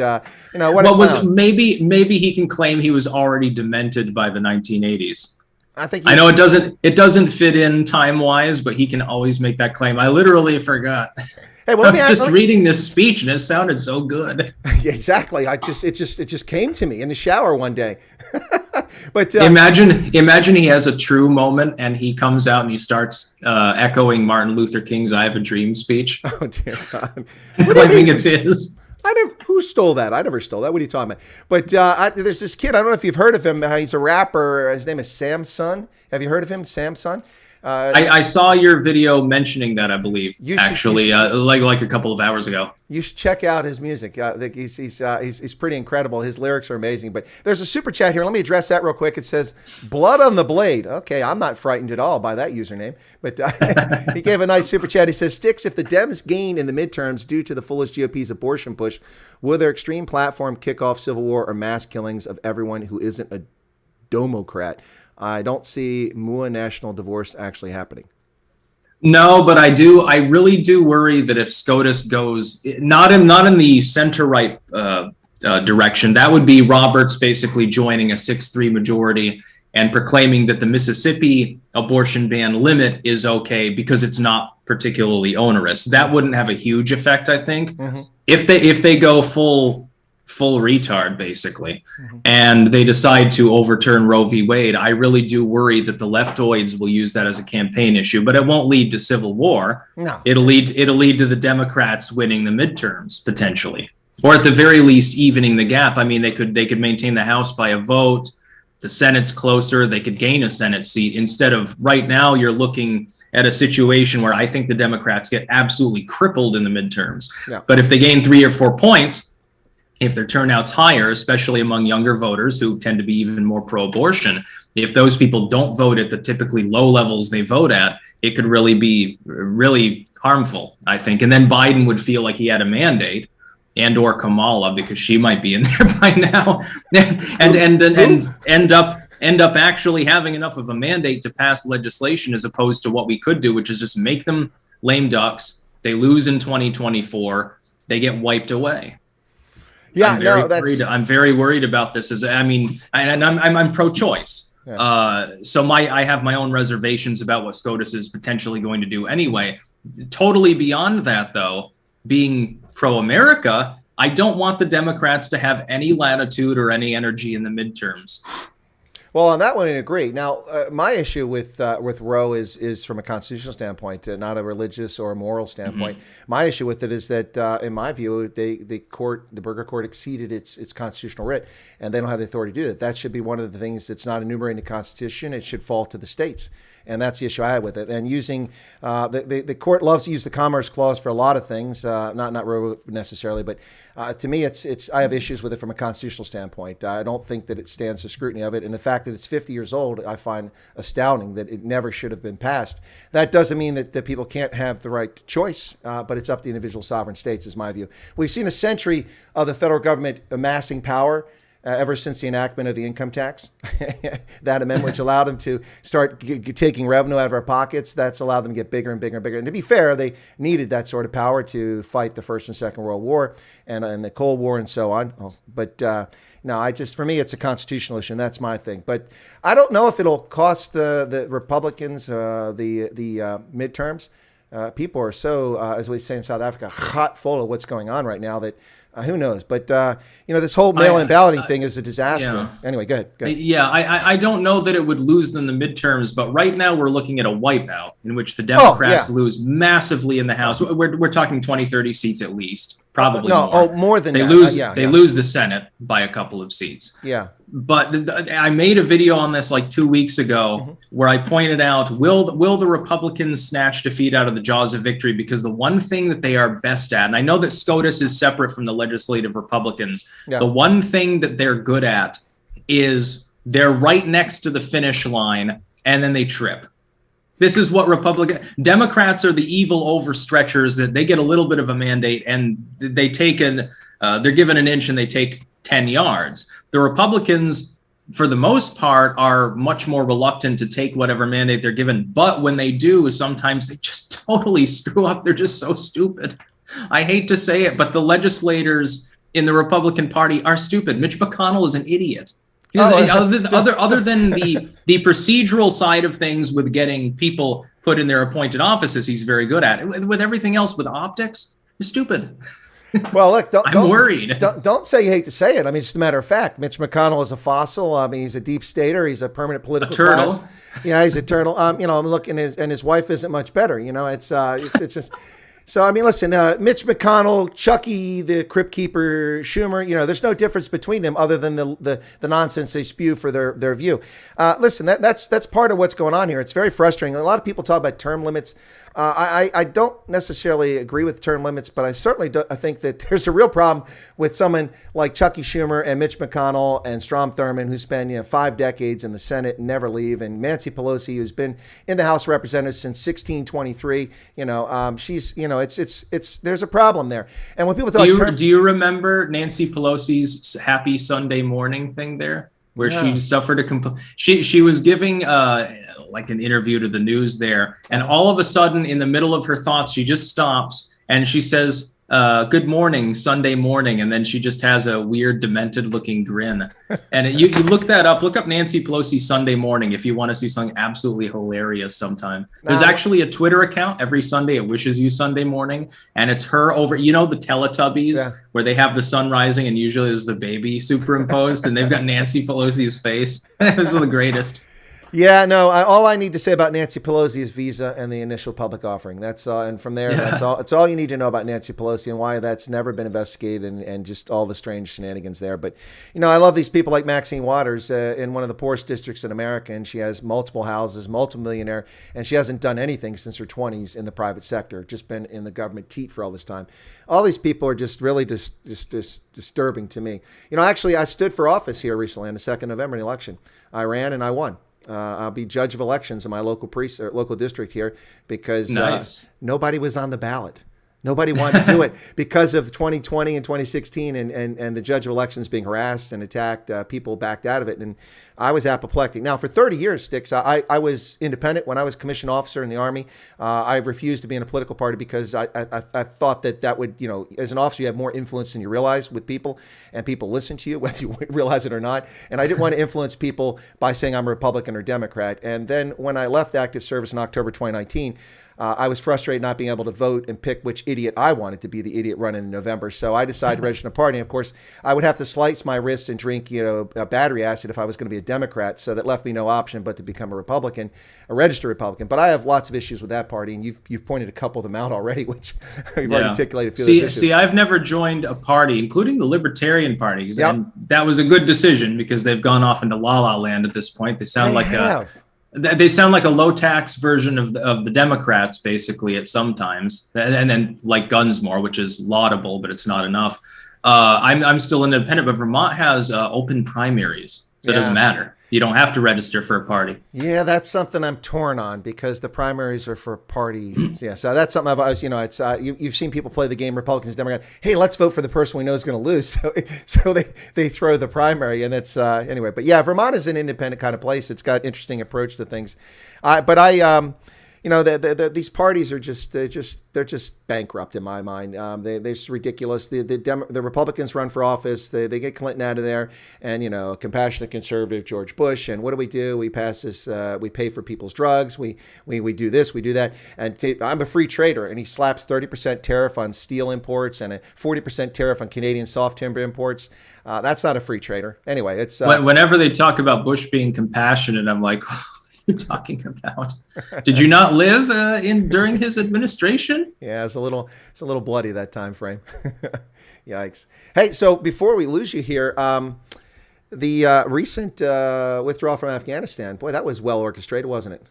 maybe he can claim he was already demented by the 1980s. I know it doesn't fit in time-wise, but he can always make that claim. I literally forgot. Hey, well, I was just reading this speech, and it sounded so good. Yeah, exactly. It just came to me in the shower one day. But imagine he has a true moment, and he comes out and he starts echoing Martin Luther King's "I Have a Dream" speech. Oh dear God! Claiming it's his. Who stole that? I never stole that. What are you talking about? But there's this kid. I don't know if you've heard of him. He's a rapper. His name is Samson. Have you heard of him, Samson? I saw your video mentioning that, I believe, like a couple of hours ago. You should check out his music. He's pretty incredible. His lyrics are amazing. But there's a super chat here. Let me address that real quick. It says, "Blood on the Blade." Okay, I'm not frightened at all by that username. But he gave a nice super chat. He says, "Styx, if the Dems gain in the midterms due to the foolish GOP's abortion push, will their extreme platform kick off civil war or mass killings of everyone who isn't a Democrat? I don't see MUA national divorce actually happening." No, but I really do worry that if SCOTUS goes not in the center right direction, that would be Roberts basically joining a 6-3 majority and proclaiming that the Mississippi abortion ban limit is okay because it's not particularly onerous. That wouldn't have a huge effect, I think. Mm-hmm. If they go full retard, basically, and they decide to overturn Roe v. Wade, I really do worry that the leftoids will use that as a campaign issue, but it won't lead to civil war. No. It'll lead to the Democrats winning the midterms, potentially, or at the very least, evening the gap. I mean, they could maintain the House by a vote. The Senate's closer. They could gain a Senate seat instead of right now. You're looking at a situation where I think the Democrats get absolutely crippled in the midterms. Yeah. But if they gain 3 or 4 points, if their turnout's higher, especially among younger voters who tend to be even more pro-abortion, if those people don't vote at the typically low levels they vote at, it could really be really harmful, I think. And then Biden would feel like he had a mandate, and or Kamala, because she might be in there by now, and end up actually having enough of a mandate to pass legislation, as opposed to what we could do, which is just make them lame ducks. They lose in 2024, they get wiped away. Yeah, I'm very worried about this. I'm pro-choice. Yeah. So I have my own reservations about what SCOTUS is potentially going to do anyway. Totally beyond that, though, being pro-America, I don't want the Democrats to have any latitude or any energy in the midterms. Well, on that one, I agree. Now, my issue with Roe is from a constitutional standpoint, not a religious or a moral standpoint. Mm-hmm. My issue with it is that, in my view, the Burger Court exceeded its constitutional writ, and they don't have the authority to do that. That should be one of the things that's not enumerated in the Constitution. It should fall to the states. And that's the issue I had with it. And using the court loves to use the Commerce Clause for a lot of things, not Roe necessarily, but to me, I have issues with it from a constitutional standpoint. I don't think that it stands the scrutiny of it, and the fact that it's 50 years old, I find astounding that it never should have been passed. That doesn't mean that people can't have the right to choice, but it's up to the individual sovereign states, is my view. We've seen a century of the federal government amassing power. Ever since the enactment of the income tax, that amendment, which allowed them to start taking revenue out of our pockets, that's allowed them to get bigger and bigger and bigger. And to be fair, they needed that sort of power to fight the First and Second World War and the Cold War and so on. For me, it's a constitutional issue, and that's my thing. But I don't know if it'll cost the Republicans the midterms. People are so, as we say in South Africa, hot full of what's going on right now that who knows? But, this whole mail-in balloting thing is a disaster. Yeah. Anyway, go ahead. Yeah, I don't know that it would lose them the midterms, but right now we're looking at a wipeout in which the Democrats lose massively in the House. We're talking 20, 30 seats at least, probably more. More than they that. They lose the Senate by a couple of seats. Yeah. But I made a video on this like 2 weeks ago where I pointed out, will the Republicans snatch defeat out of the jaws of victory? Because the one thing that they are best at, and I know that SCOTUS is separate from the legislative Republicans, the one thing that they're good at is they're right next to the finish line and then they trip. This is what Democrats are, the evil overstretchers, that they get a little bit of a mandate and they're given an inch and they take 10 yards. The Republicans, for the most part, are much more reluctant to take whatever mandate they're given. But when they do, sometimes they just totally screw up. They're just so stupid. I hate to say it, but the legislators in the Republican Party are stupid. Mitch McConnell is an idiot. Other than the procedural side of things with getting people put in their appointed offices, he's very good at it. With everything else, with optics, you're stupid. Well, look, I'm worried. Don't say you hate to say it. I mean, it's just a matter of fact. Mitch McConnell is a fossil. I mean, he's a deep stater. He's a permanent political turtle. class. Yeah, he's a turtle. I'm looking and his wife isn't much better. It's just. So, I mean, listen, Mitch McConnell, Chucky, the Crypt Keeper, Schumer, there's no difference between them other than the nonsense they spew for their view. Listen, that's part of what's going on here. It's very frustrating. A lot of people talk about term limits. I don't necessarily agree with term limits, but I certainly I think that there's a real problem with someone like Chucky Schumer and Mitch McConnell and Strom Thurmond, who spend 5 decades in the Senate and never leave, and Nancy Pelosi, who's been in the House of Representatives since 1623. She's it's there's a problem there. And when people talk, do you remember Nancy Pelosi's Happy Sunday Morning thing there? Where she suffered she was giving like an interview to the news there, and all of a sudden in the middle of her thoughts she just stops and she says, good morning, Sunday morning, and then she just has a weird demented looking grin. And you look that up, look up Nancy Pelosi Sunday morning if you want to see something absolutely hilarious sometime. There's actually a Twitter account every Sunday, it wishes you Sunday morning, and it's her over, the Teletubbies where they have the sun rising and usually there's the baby superimposed and they've got Nancy Pelosi's face. It was the greatest. Yeah, no. All I need to say about Nancy Pelosi is visa and the initial public offering. That's and from there, that's all. It's all you need to know about Nancy Pelosi and why that's never been investigated and just all the strange shenanigans there. But I love these people like Maxine Waters in one of the poorest districts in America, and she has multiple houses, multimillionaire, and she hasn't done anything since her 20s in the private sector. Just been in the government teat for all this time. All these people are just really just disturbing to me. Actually, I stood for office here recently on the 2nd November election. I ran and I won. I'll be judge of elections in my local district here because nobody was on the ballot. Nobody wanted to do it because of 2020 and 2016 and the judge of elections being harassed and attacked. People backed out of it. And I was apoplectic. Now, for 30 years, Styx, I was independent. When I was commissioned officer in the Army, I refused to be in a political party because I thought that would, as an officer, you have more influence than you realize with people, and people listen to you, whether you realize it or not. And I didn't want to influence people by saying I'm a Republican or Democrat. And then when I left active service in October 2019, I was frustrated not being able to vote and pick which idiot I wanted to be the idiot running in November. So I decided to register in a party. And of course, I would have to slice my wrists and drink, battery acid if I was going to be a Democrat. So that left me no option but to become a Republican, a registered Republican. But I have lots of issues with that party, and you've pointed a couple of them out already, which you've already articulated. See, I've never joined a party, including the Libertarian Party, and that was a good decision because they've gone off into la la land at this point. They sound They sound like a low tax version of the Democrats, basically, at some times, and then like guns more, which is laudable, but it's not enough. I'm still independent, but Vermont has open primaries, so it doesn't matter. You don't have to register for a party. Yeah, that's something I'm torn on because the primaries are for parties. Yeah, so that's something I've always, it's you've seen people play the game Republicans, Democrats. Hey, let's vote for the person we know is going to lose. So they throw the primary, and it's anyway. But yeah, Vermont is an independent kind of place. It's got interesting approach to things. These parties are they're just bankrupt in my mind. They're just ridiculous. The Republicans run for office. They get Clinton out of there, and a compassionate conservative George Bush. And what do? We pass this. We pay for people's drugs. We do this. We do that. And I'm a free trader, and he slaps 30% tariff on steel imports and a 40% tariff on Canadian soft timber imports. That's not a free trader. Anyway, it's whenever they talk about Bush being compassionate, I'm like, talking about? Did you not live during his administration? Yeah, it's a little bloody that time frame. Yikes. Hey, so before we lose you here, the recent withdrawal from Afghanistan, boy, that was well orchestrated, wasn't it?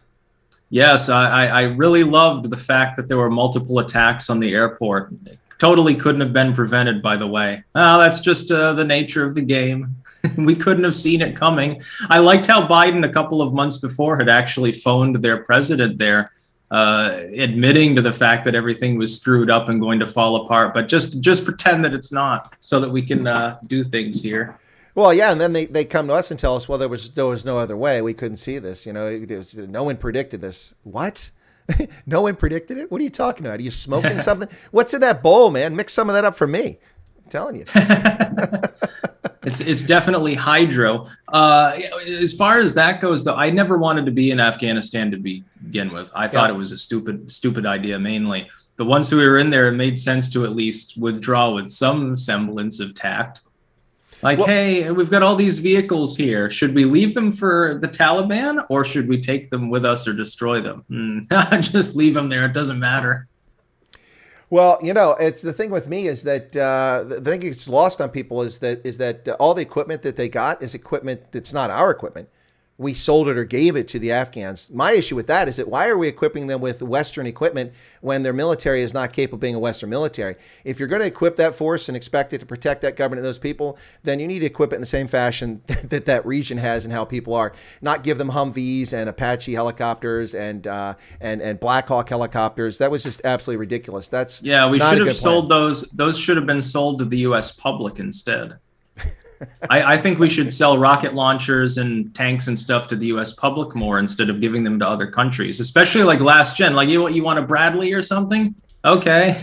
Yes, I really loved the fact that there were multiple attacks on the airport. Totally couldn't have been prevented, by the way. That's just the nature of the game. We couldn't have seen it coming. I liked how Biden a couple of months before had actually phoned their president there, admitting to the fact that everything was screwed up and going to fall apart. But just pretend that it's not, so that we can do things here. Well, yeah, and then they come to us and tell us, well, there was no other way. We couldn't see this. No one predicted this. What? No one predicted it? What are you talking about? Are you smoking something? What's in that bowl, man? Mix some of that up for me. I'm telling you. It's definitely hydro. As far as that goes, though, I never wanted to be in Afghanistan to begin with. I thought it was a stupid idea mainly. The ones who were in there, it made sense to at least withdraw with some semblance of tact. Like, hey, we've got all these vehicles here. Should we leave them for the Taliban or should we take them with us or destroy them? Just leave them there. It doesn't matter. Well, it's the thing with me is that the thing that's lost on people is that all the equipment that they got is equipment that's not our equipment. We sold it or gave it to the Afghans. My issue with that is that why are we equipping them with Western equipment when their military is not capable of being a Western military? If you're going to equip that force and expect it to protect that government and those people, then you need to equip it in the same fashion that region has and how people are. Not give them Humvees and Apache helicopters and Black Hawk helicopters. That was just absolutely ridiculous. We should have sold those. Those should have been sold to the U.S. public instead. I think we should sell rocket launchers and tanks and stuff to the U.S. public more instead of giving them to other countries, especially like last gen. Like, you want a Bradley or something? Okay.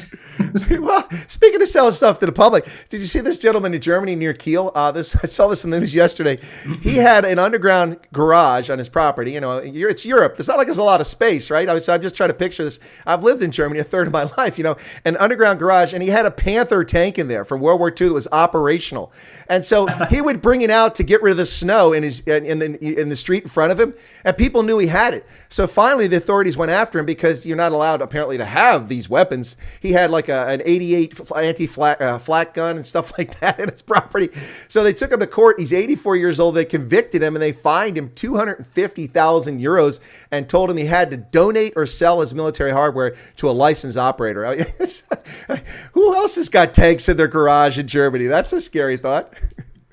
Well, speaking of selling stuff to the public, did you see this gentleman in Germany near Kiel? I saw this in the news yesterday. He had an underground garage on his property. It's Europe. It's not like there's a lot of space, right? I'm just trying to picture this. I've lived in Germany a third of my life, an underground garage, and he had a Panther tank in there from World War II that was operational. And so he would bring it out to get rid of the snow in the street in front of him, and people knew he had it. So finally, the authorities went after him because you're not allowed apparently to have these weapons. He had like an 88 anti-flak gun and stuff like that in his property. So they took him to court. He's 84 years old. They convicted him and they fined him 250,000 euros and told him he had to donate or sell his military hardware to a licensed operator. Who else has got tanks in their garage in Germany? That's a scary thought.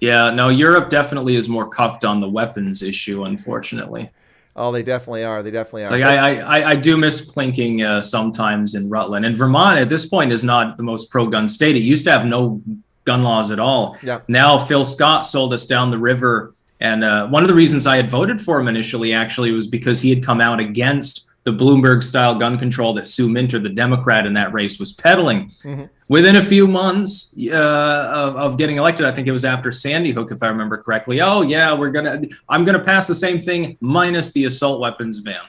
Yeah, no, Europe definitely is more cucked on the weapons issue, unfortunately. Oh, they definitely are. They definitely are. Like I do miss plinking sometimes in Rutland. And Vermont at this point is not the most pro-gun state. It used to have no gun laws at all. Yeah. Now Phil Scott sold us down the river. And one of the reasons I had voted for him initially actually was because he had come out against the Bloomberg-style gun control that Sue Minter, the Democrat in that race, was peddling. Mm-hmm. Within a few months of getting elected, I think it was after Sandy Hook, if I remember correctly. Oh yeah, I'm gonna pass the same thing minus the assault weapons ban.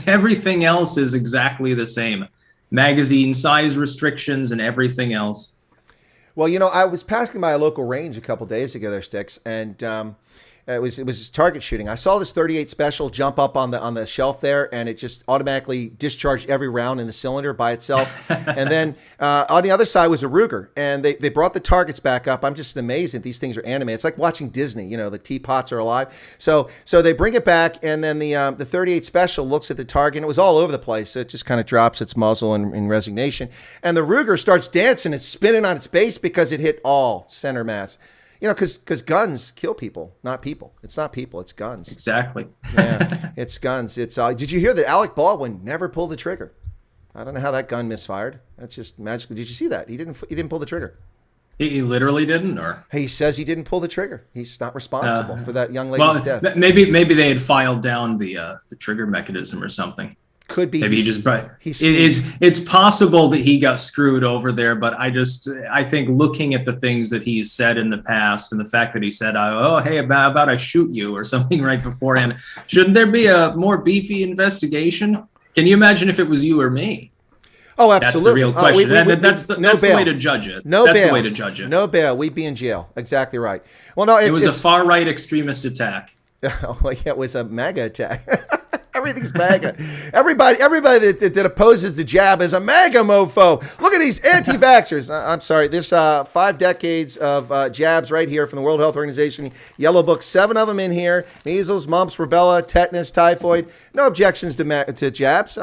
Everything else is exactly the same. Magazine size restrictions and everything else. Well, I was passing by a local range a couple days ago there, Styx, and it was target shooting. I saw this 38 special jump up on the shelf there, and it just automatically discharged every round in the cylinder by itself. And then on the other side was a Ruger, and they brought the targets back up. I'm just amazed that these things are animated. It's like watching Disney. The teapots are alive. So they bring it back, and then the 38 special looks at the target, and it was all over the place. So it just kind of drops its muzzle in resignation, and the Ruger starts dancing and spinning on its base because it hit all center mass. Because guns kill people, not people. It's not people, it's guns. Exactly. Yeah, it's guns. It's did you hear that Alec Baldwin never pulled the trigger? I don't know how that gun misfired. That's just magical. Did you see that? He didn't pull the trigger. He literally didn't, or he says he didn't pull the trigger. He's not responsible for that young lady's death. Maybe they had filed down the trigger mechanism or something. Could be. Maybe it's possible that he got screwed over there, but I think looking at the things that he's said in the past and the fact that he said, "Oh, hey, about I shoot you" or something right beforehand, shouldn't there be a more beefy investigation? Can you imagine if it was you or me? Oh, absolutely. That's the real question. That's the way to judge it. That's the way to judge it. No bail. We'd be in jail. Exactly right. Well, no, it was a far-right extremist attack. Oh, yeah, it was a MAGA attack. Everything's MAGA. Everybody that opposes the jab is a MAGA mofo. Look at these anti-vaxxers. I'm sorry. There's 5 decades of jabs right here from the World Health Organization. Yellow Book, 7 of them in here. Measles, mumps, rubella, tetanus, typhoid. No objections to jabs.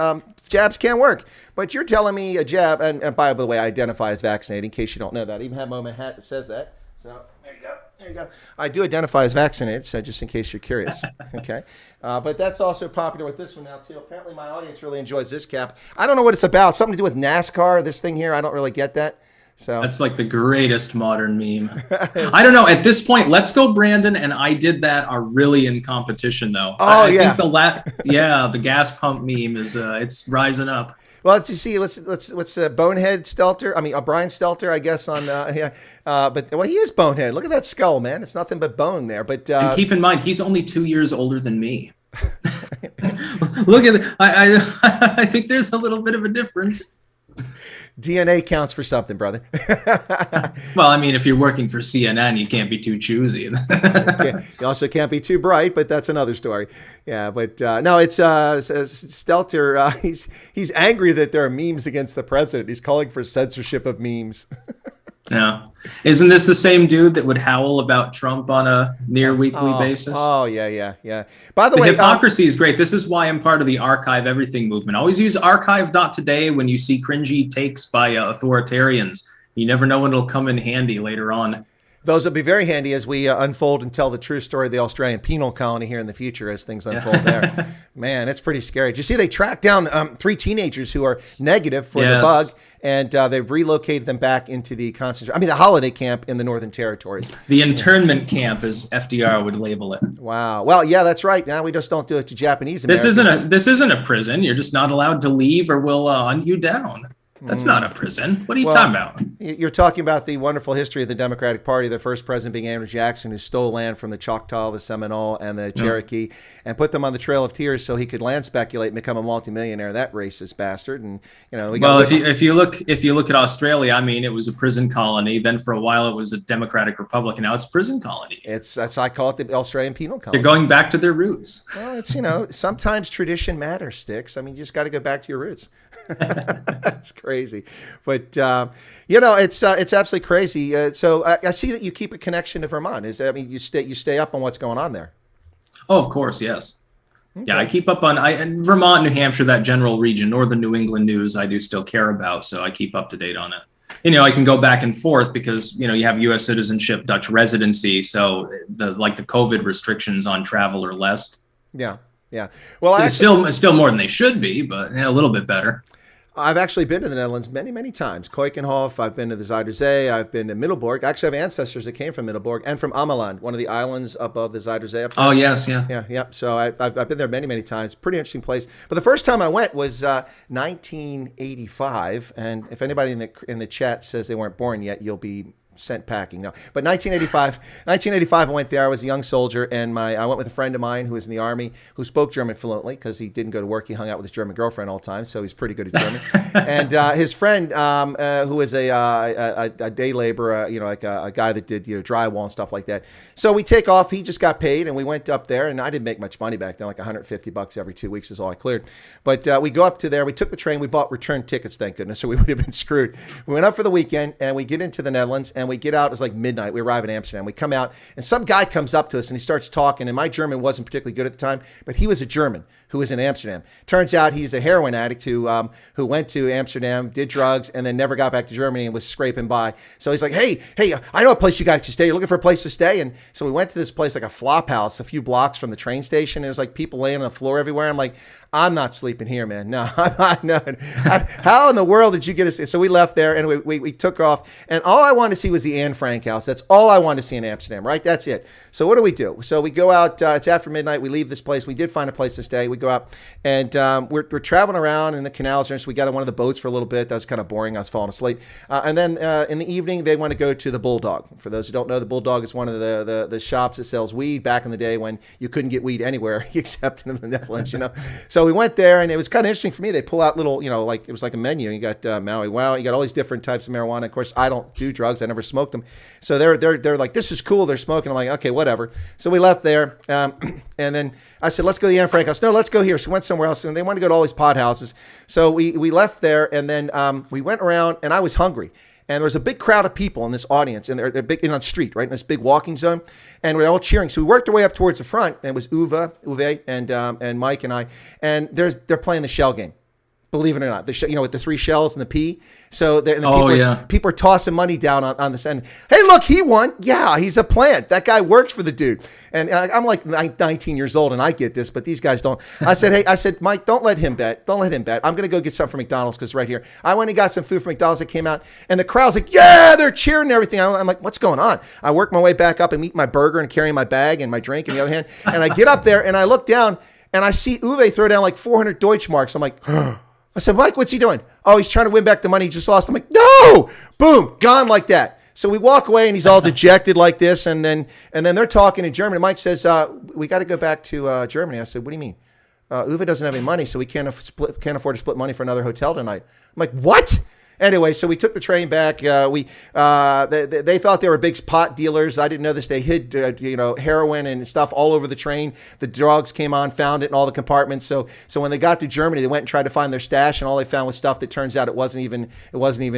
Jabs can't work. But you're telling me a jab, and by the way, I identify as vaccinated in case you don't know that. I even have my hat that says that. So there you go. There you go. I do identify as vaccinated, so just in case you're curious. Okay. But that's also popular with this one now, too. Apparently, my audience really enjoys this cap. I don't know what it's about. Something to do with NASCAR, this thing here. I don't really get that. So that's like the greatest modern meme. I don't know. At this point, Let's Go Brandon and I Did That are really in competition, though. Oh, I yeah. think the gas pump meme is it's rising up. Well, did you see what's Bonehead Stelter? I mean, Brian Stelter, I guess on but he is Bonehead. Look at that skull, man. It's nothing but bone there. But and keep in mind, he's only 2 years older than me. Look at it. I think there's a little bit of a difference. DNA counts for something, brother. Well, I mean, if you're working for CNN, you can't be too choosy. You also can't be too bright, but that's another story. Yeah, but no, it's Stelter. He's angry that there are memes against the president. He's calling for censorship of memes. Yeah. Isn't this the same dude that would howl about Trump on a near weekly basis? Oh, yeah. By the way, hypocrisy is great. This is why I'm part of the Archive Everything movement. Always use archive.today when you see cringy takes by authoritarians. You never know when it'll come in handy later on. Those will be very handy as we unfold and tell the true story of the Australian penal colony here in the future as things unfold there. Man, it's pretty scary. Did you see they tracked down 3 teenagers who are negative for the bug, and they've relocated them back into the the holiday camp in the Northern Territories. The internment camp, as FDR would label it. Wow. Well, yeah, that's right. Now we just don't do it to Japanese Americans. This isn't a prison. You're just not allowed to leave, or we'll hunt you down. That's not a prison. What are you talking about? You're talking about the wonderful history of the Democratic Party, the first president being Andrew Jackson, who stole land from the Choctaw, the Seminole, and the Cherokee, and put them on the Trail of Tears so he could land speculate and become a multimillionaire. That racist bastard. And if you look at Australia, I mean, it was a prison colony. Then for a while, it was a democratic republic, and now it's a prison colony. I call it the Australian penal colony. They're going back to their roots. Well, it's sometimes tradition matters, Styx. I mean, you just got to go back to your roots. That's crazy, but it's absolutely crazy. So I see that you keep a connection to Vermont. You stay up on what's going on there. Oh, of course, yes. Okay. Yeah, I keep up on Vermont, New Hampshire, that general region, northern New England news. I do still care about, so I keep up to date on it. I can go back and forth because you have U.S. citizenship, Dutch residency, so the COVID restrictions on travel are less. Yeah. Well, it's still more than they should be, but a little bit better. I've actually been to the Netherlands many, many times. Keukenhof, I've been to the Zuiderzee, I've been to Middelburg. I actually have ancestors that came from Middelburg and from Ameland, one of the islands above the Zuiderzee. Oh, yes, yeah. Yeah. So I've been there many, many times. Pretty interesting place. But the first time I went was 1985. And if anybody in the chat says they weren't born yet, you'll be sent packing. No, but 1985, I went there. I was a young soldier, and I went with a friend of mine who was in the Army who spoke German fluently because he didn't go to work. He hung out with his German girlfriend all the time, so he's pretty good at German. And his friend, who was a day laborer, like a guy that did drywall and stuff like that. So we take off. He just got paid, and we went up there. And I didn't make much money back then, like $150 every 2 weeks is all I cleared. But we go up to there. We took the train. We bought return tickets, thank goodness, so we would have been screwed. We went up for the weekend, and we get into the Netherlands, and we get out. It's like midnight. We arrive in Amsterdam. We come out, and some guy comes up to us, and he starts talking. And my German wasn't particularly good at the time, but he was a German who was in Amsterdam. Turns out he's a heroin addict who went to Amsterdam, did drugs, and then never got back to Germany and was scraping by. So he's like, hey, I know a place you guys can stay. You're looking for a place to stay? And so we went to this place, like a flop house, a few blocks from the train station. And there's like people laying on the floor everywhere. I'm like, I'm not sleeping here, man. No, I'm not. No. How in the world did you get us? So we left there, and we took off. And all I wanted to see was the Anne Frank house. That's all I wanted to see in Amsterdam, right? That's it. So what do? So we go out. It's after midnight. We leave this place. We did find a place to stay. We go out, and we're traveling around in the canals. So we got on one of the boats for a little bit. That was kind of boring. I was falling asleep. And then in the evening, they want to go to the Bulldog. For those who don't know, the Bulldog is one of the shops that sells weed back in the day when you couldn't get weed anywhere except in the Netherlands, So we went there, and it was kind of interesting for me. They pull out little, like it was like a menu. You got Maui Wow. You got all these different types of marijuana. Of course, I don't do drugs. I never smoked them. So they're like, this is cool. They're smoking. I'm like, okay, whatever. So we left there. And then I said, let's go to the Anne Frank house. No, let's go here. So we went somewhere else. And they wanted to go to all these pot houses. So we left there, and then we went around, and I was hungry. And there was a big crowd of people in this audience, and they're big on the street, right, in this big walking zone, and we're all cheering. So we worked our way up towards the front, and it was Uwe, and Mike and I, and they're playing the shell game. believe it or not. With the 3 shells and the P. So people are tossing money down on this end. Hey, look, he won. Yeah, he's a plant. That guy works for the dude. And I'm like 19 years old, and I get this, but these guys don't. I said, Mike, don't let him bet. Don't let him bet. I'm going to go get something from McDonald's because right here. I went and got some food from McDonald's that came out, and the crowd's like, yeah, they're cheering and everything. I'm like, what's going on? I work my way back up and eat my burger and carry my bag and my drink in the other hand. And I get up there, and I look down, and I see Uwe throw down like 400 Deutschmarks. I'm like, I said, Mike, what's he doing? Oh, he's trying to win back the money he just lost. I'm like, no, boom, gone like that. So we walk away, and he's all dejected like this, and then they're talking in German. Mike says, we got to go back to Germany. I said, what do you mean? Uwe doesn't have any money, so we can't afford to split money for another hotel tonight. I'm like, what? Anyway, so we took the train back. They thought they were big pot dealers. I didn't know this. They hid, heroin and stuff all over the train. The dogs came on, found it in all the compartments. So when they got to Germany, they went and tried to find their stash, and all they found was stuff that turns out it wasn't even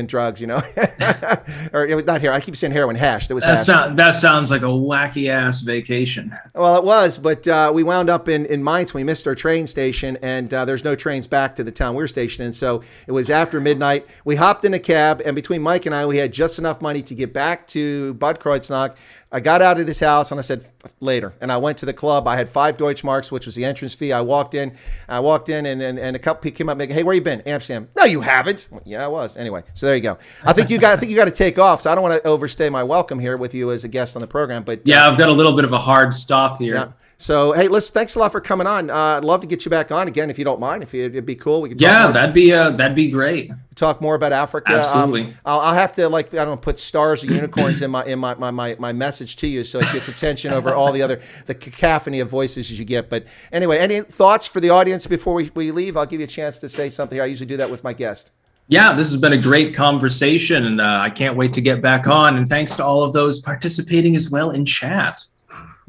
drugs, or it was not heroin. I keep saying heroin, hash. That sounds like a wacky ass vacation. Well, it was, but we wound up in Mainz. We missed our train station, and there's no trains back to the town we were stationed in. So it was after midnight. We hopped in a cab, and between Mike and I, we had just enough money to get back to Bad Kreuznach. I got out at his house, and I said, later. And I went to the club. I had 5 Deutschmarks, which was the entrance fee. I walked in, and a couple people came up and hey, where you been? Amsterdam. No, you haven't. Well, yeah, I was. Anyway, so there you go. I think you got to take off, so I don't want to overstay my welcome here with you as a guest on the program. But yeah, I've got a little bit of a hard stop here. Yeah. So, hey, thanks a lot for coming on. I'd love to get you back on again if you don't mind. It'd be cool. We could talk that'd be great. Talk more about Africa. Absolutely. I'll have to put stars or unicorns in my message to you so it gets attention over all the cacophony of voices you get. But anyway, any thoughts for the audience before we leave? I'll give you a chance to say something. I usually do that with my guest. Yeah, this has been a great conversation, and I can't wait to get back on. And thanks to all of those participating as well in chat.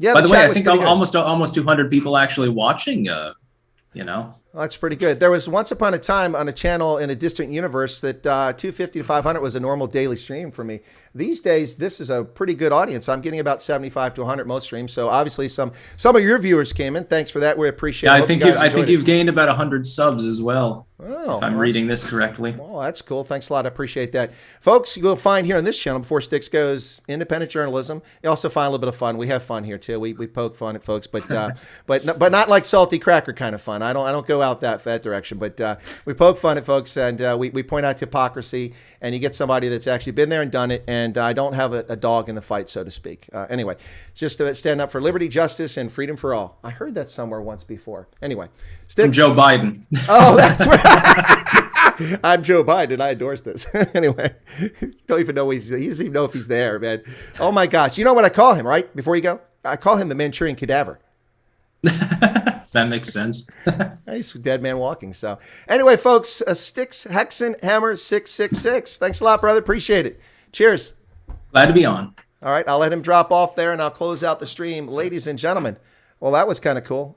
Yeah. By the way, I think almost 200 people actually watching. Well, that's pretty good. There was once upon a time on a channel in a distant universe that 250 to 500 was a normal daily stream for me. These days, this is a pretty good audience. I'm getting about 75 to 100 most streams. So obviously, some of your viewers came in. Thanks for that. We appreciate it. I think you've gained about 100 subs as well. Oh, if I'm reading this correctly. Oh, that's cool. Thanks a lot. I appreciate that. Folks, you'll find here on this channel, before Styx goes, independent journalism. You also find a little bit of fun. We have fun here too. We poke fun at folks, but not like salty cracker kind of fun. I don't go out that direction, but we poke fun at folks, and we point out hypocrisy, and you get somebody that's actually been there and done it, and I don't have a dog in the fight, so to speak. Anyway, just stand up for liberty, justice, and freedom for all. I heard that somewhere once before. Anyway, Styx. From Joe Biden. Oh, that's right. I'm Joe Biden. I endorse this. Anyway, you don't even know he doesn't even know if he's there, man. Oh my gosh. You know what I call him, right? Before you go, I call him the Manchurian cadaver. That makes sense. He's a dead man walking. So anyway, folks, Styxhexenhammer666. Thanks a lot, brother. Appreciate it. Cheers. Glad to be on. All right. I'll let him drop off there, and I'll close out the stream. Ladies and gentlemen. Well, that was kind of cool.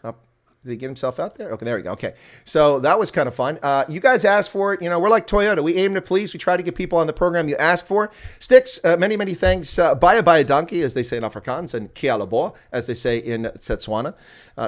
Did he get himself out there? Okay, there we go. Okay, so that was kind of fun. You guys asked for it. We're like Toyota. We aim to please. We try to get people on the program you ask for. Styx, many, many thanks. Bye bye donkey, as they say in Afrikaans, and kia labo, as they say in Setswana.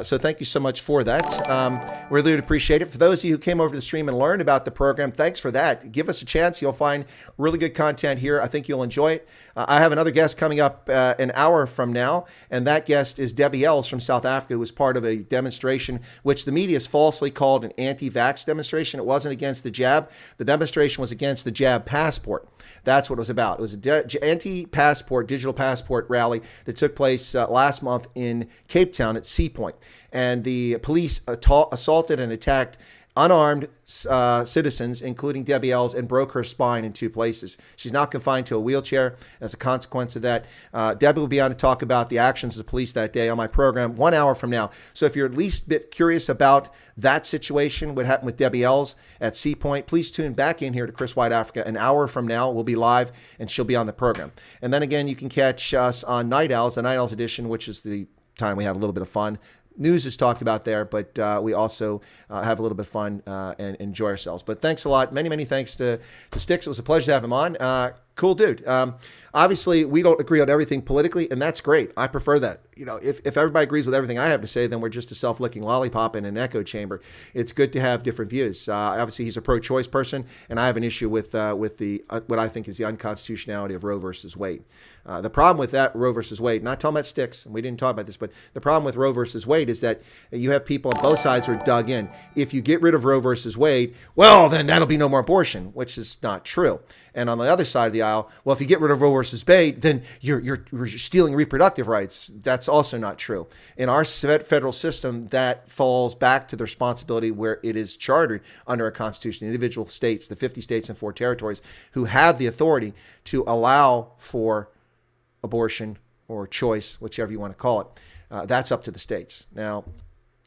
So thank you so much for that. We really appreciate it. For those of you who came over to the stream and learned about the program, thanks for that. Give us a chance. You'll find really good content here. I think you'll enjoy it. I have another guest coming up an hour from now, and that guest is Debbie Els from South Africa, who was part of a demonstration which the media has falsely called an anti-vax demonstration. It wasn't against the jab. The demonstration was against the jab passport. That's what it was about. It was an anti-passport, digital passport rally that took place last month in Cape Town at Sea Point. And the police assaulted and attacked unarmed citizens, including Debbie Els, and broke her spine in 2 places. She's now confined to a wheelchair as a consequence of that. Debbie will be on to talk about the actions of the police that day on my program 1 hour from now. So if you're at least a bit curious about that situation, what happened with Debbie Els at Sea Point, please tune back in here to Chris Wyatt Africa an hour from now. We'll be live, and she'll be on the program. And then again, you can catch us on Night Owls, the Night Owls edition, which is the time we have a little bit of fun. News is talked about there, but we also have a little bit of fun and enjoy ourselves. But thanks a lot. Many, many thanks to Styx. It was a pleasure to have him on. Cool dude. Obviously, we don't agree on everything politically, and that's great. I prefer that. If everybody agrees with everything I have to say, then we're just a self-licking lollipop in an echo chamber. It's good to have different views. Obviously, he's a pro-choice person, and I have an issue with the what I think is the unconstitutionality of Roe versus Wade. The problem with that Roe versus Wade, not talking about Styx, and we didn't talk about this, but the problem with Roe versus Wade is that you have people on both sides who are dug in. If you get rid of Roe versus Wade, well, then that'll be no more abortion, which is not true. And on the other side of the aisle, well, if you get rid of Roe versus Wade, then you're stealing reproductive rights. That's also not true. In our federal system, that falls back to the responsibility where it is chartered under a constitution. The individual states, the 50 states and 4 territories, who have the authority to allow for abortion or choice, whichever you want to call it. That's up to the states. Now,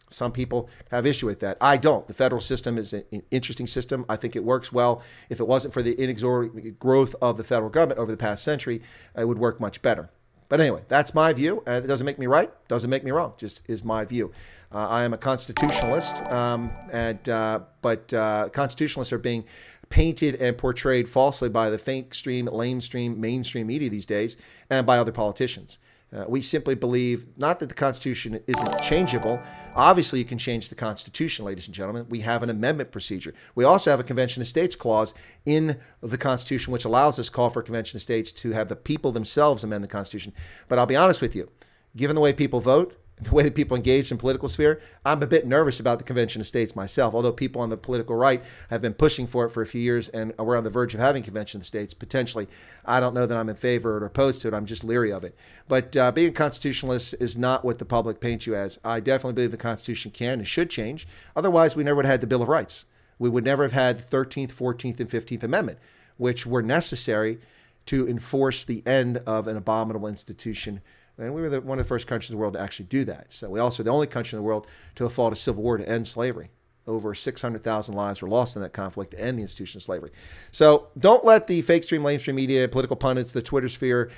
some people have issue with that. I don't. The federal system is an interesting system. I think it works well. If it wasn't for the inexorable growth of the federal government over the past century, it would work much better. But anyway, that's my view. It doesn't make me right. Doesn't make me wrong. Just is my view. I am a constitutionalist, but constitutionalists are being painted and portrayed falsely by the mainstream media these days, and by other politicians. We simply believe not that the Constitution isn't changeable. Obviously, you can change the Constitution, ladies and gentlemen. We have an amendment procedure. We also have a Convention of States clause in the Constitution, which allows us to call for a Convention of States to have the people themselves amend the Constitution. But I'll be honest with you, given the way people vote, the way that people engage in political sphere, I'm a bit nervous about the Convention of States myself, although people on the political right have been pushing for it for a few years, and we're on the verge of having Convention of States, potentially. I don't know that I'm in favor or opposed to it. I'm just leery of it. But being a constitutionalist is not what the public paints you as. I definitely believe the Constitution can and should change. Otherwise, we never would have had the Bill of Rights. We would never have had the 13th, 14th, and 15th Amendment, which were necessary to enforce the end of an abominable institution. And we were one of the first countries in the world to actually do that. So we also are the only country in the world to have fought a civil war to end slavery. Over 600,000 lives were lost in that conflict to end the institution of slavery. So don't let the fake stream, lamestream media, political pundits, the Twitter sphere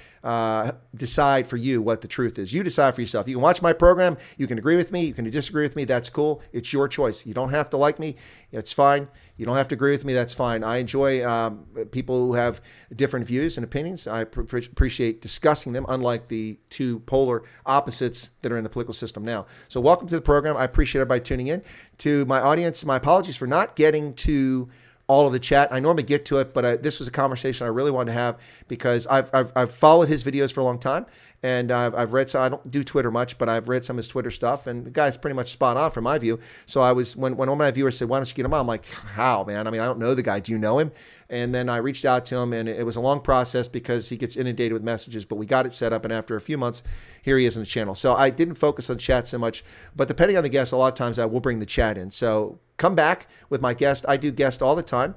decide for you what the truth is. You decide for yourself. You can watch my program. You can agree with me. You can disagree with me. That's cool. It's your choice. You don't have to like me. It's fine. You don't have to agree with me. That's fine. I enjoy people who have different views and opinions. I appreciate discussing them, unlike the two polar opposites that are in the political system now. So welcome to the program. I appreciate everybody tuning in. To my audience, my apologies for not getting to all of the chat. I normally get to it, but this was a conversation I really wanted to have because I've followed his videos for a long time, and I've read some. I don't do Twitter much, but I've read some of his Twitter stuff, and the guy's pretty much spot on from my view. So I was when one of my viewers said, "Why don't you get him on?" I'm like, "How, man? I mean, I don't know the guy. Do you know him?" And then I reached out to him, and it was a long process because he gets inundated with messages, but we got it set up, and after a few months, here he is in the channel. So I didn't focus on chat so much, but depending on the guest, a lot of times I will bring the chat in. So come back with my guest. I do guest all the time.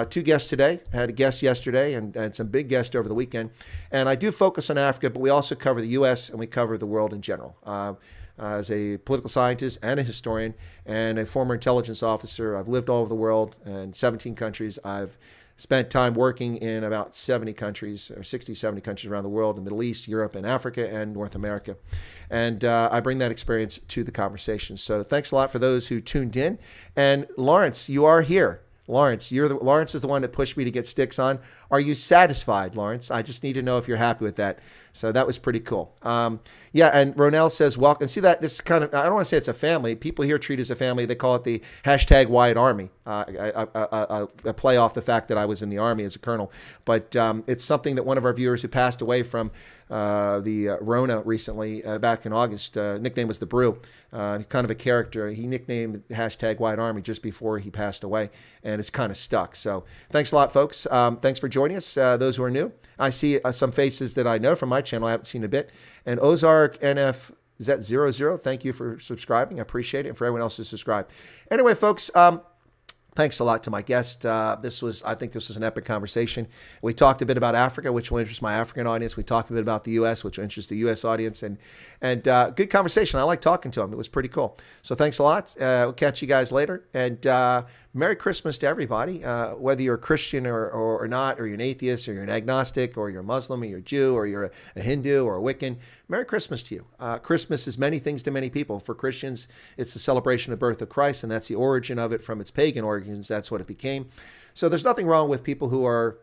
2 guests today. I had a guest yesterday and some big guests over the weekend. And I do focus on Africa, but we also cover the U.S. and we cover the world in general. As a political scientist and a historian and a former intelligence officer, I've lived all over the world in 17 countries. I've spent time working in about 70 countries or 60, 70 countries around the world, in the Middle East, Europe, and Africa, and North America. And I bring that experience to the conversation. So thanks a lot for those who tuned in. And Lawrence, you are here. Lawrence, Lawrence is the one that pushed me to get Styx on. Are you satisfied, Lawrence? I just need to know if you're happy with that. So that was pretty cool. Yeah, and Ronell says, welcome. See that this kind of, I don't want to say it's a family. People here treat it as a family. They call it the hashtag Wyatt Army. I play off the fact that I was in the Army as a colonel. But it's something that one of our viewers who passed away from the Rona recently, back in August, nickname was the Brew. Kind of a character. He nicknamed hashtag Wyatt Army just before he passed away. And it's kind of stuck. So thanks a lot, folks. Thanks for joining us, those who are new. I see some faces that I know from my channel I haven't seen in a bit. And Ozark NF00, thank you for subscribing. I appreciate it. And for everyone else who subscribed. Anyway, folks, thanks a lot to my guest. I think this was an epic conversation. We talked a bit about Africa, which will interest my African audience. We talked a bit about the U.S., which will interest the U.S. audience. And good conversation. I like talking to him. It was pretty cool. So thanks a lot. We'll catch you guys later. And Merry Christmas to everybody, whether you're a Christian or not, or you're an atheist, or you're an agnostic, or you're a Muslim, or you're a Jew, or you're a Hindu, or a Wiccan. Merry Christmas to you. Christmas is many things to many people. For Christians, it's the celebration of the birth of Christ, and that's the origin of it from its pagan origins. That's what it became. So there's nothing wrong with people who are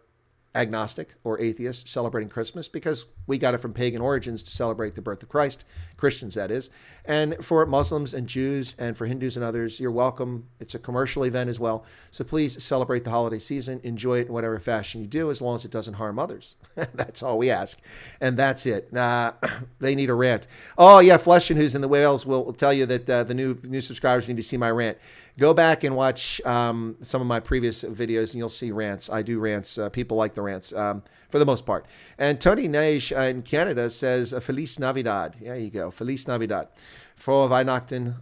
agnostic or atheist celebrating Christmas, because we got it from pagan origins to celebrate the birth of Christ, Christians that is. And for Muslims and Jews and for Hindus and others, you're welcome. It's a commercial event as well. So please celebrate the holiday season, enjoy it in whatever fashion you do, as long as it doesn't harm others. That's all we ask. And that's it. They need a rant. Oh yeah, Fleshin, who's in the Wales, will tell you that the new subscribers need to see my rant. Go back and watch some of my previous videos, and you'll see rants. I do rants. People like the rants for the most part. And Tony Naish in Canada says, Feliz Navidad. There you go. Feliz Navidad. Voor Weihnachten,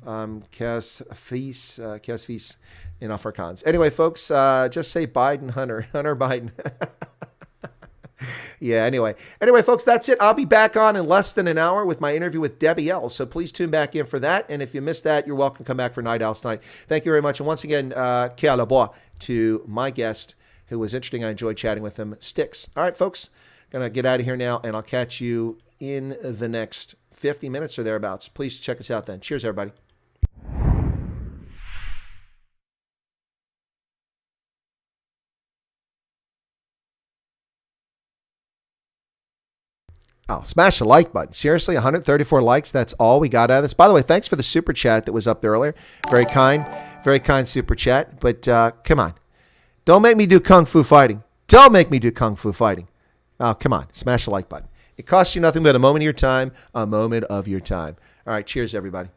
Kers Vies in Afrikaans. Anyway, folks, just say Biden, Hunter Biden. Yeah, anyway, folks, that's it. I'll be back on in less than an hour with my interview with Debbie L. So please tune back in for that. And if you missed that, you're welcome to come back for Night Owls tonight. Thank you very much. And once again, Kia Lebois to my guest, who was interesting. I enjoyed chatting with him, Styx. All right, folks, going to get out of here now, and I'll catch you in the next 50 minutes or thereabouts. Please check us out then. Cheers, everybody. Oh, smash the like button. Seriously, 134 likes. That's all we got out of this. By the way, thanks for the super chat that was up there earlier. Very kind super chat. But come on. Don't make me do Kung Fu fighting. Don't make me do Kung Fu fighting. Oh, come on. Smash the like button. It costs you nothing but a moment of your time. A moment of your time. All right. Cheers, everybody.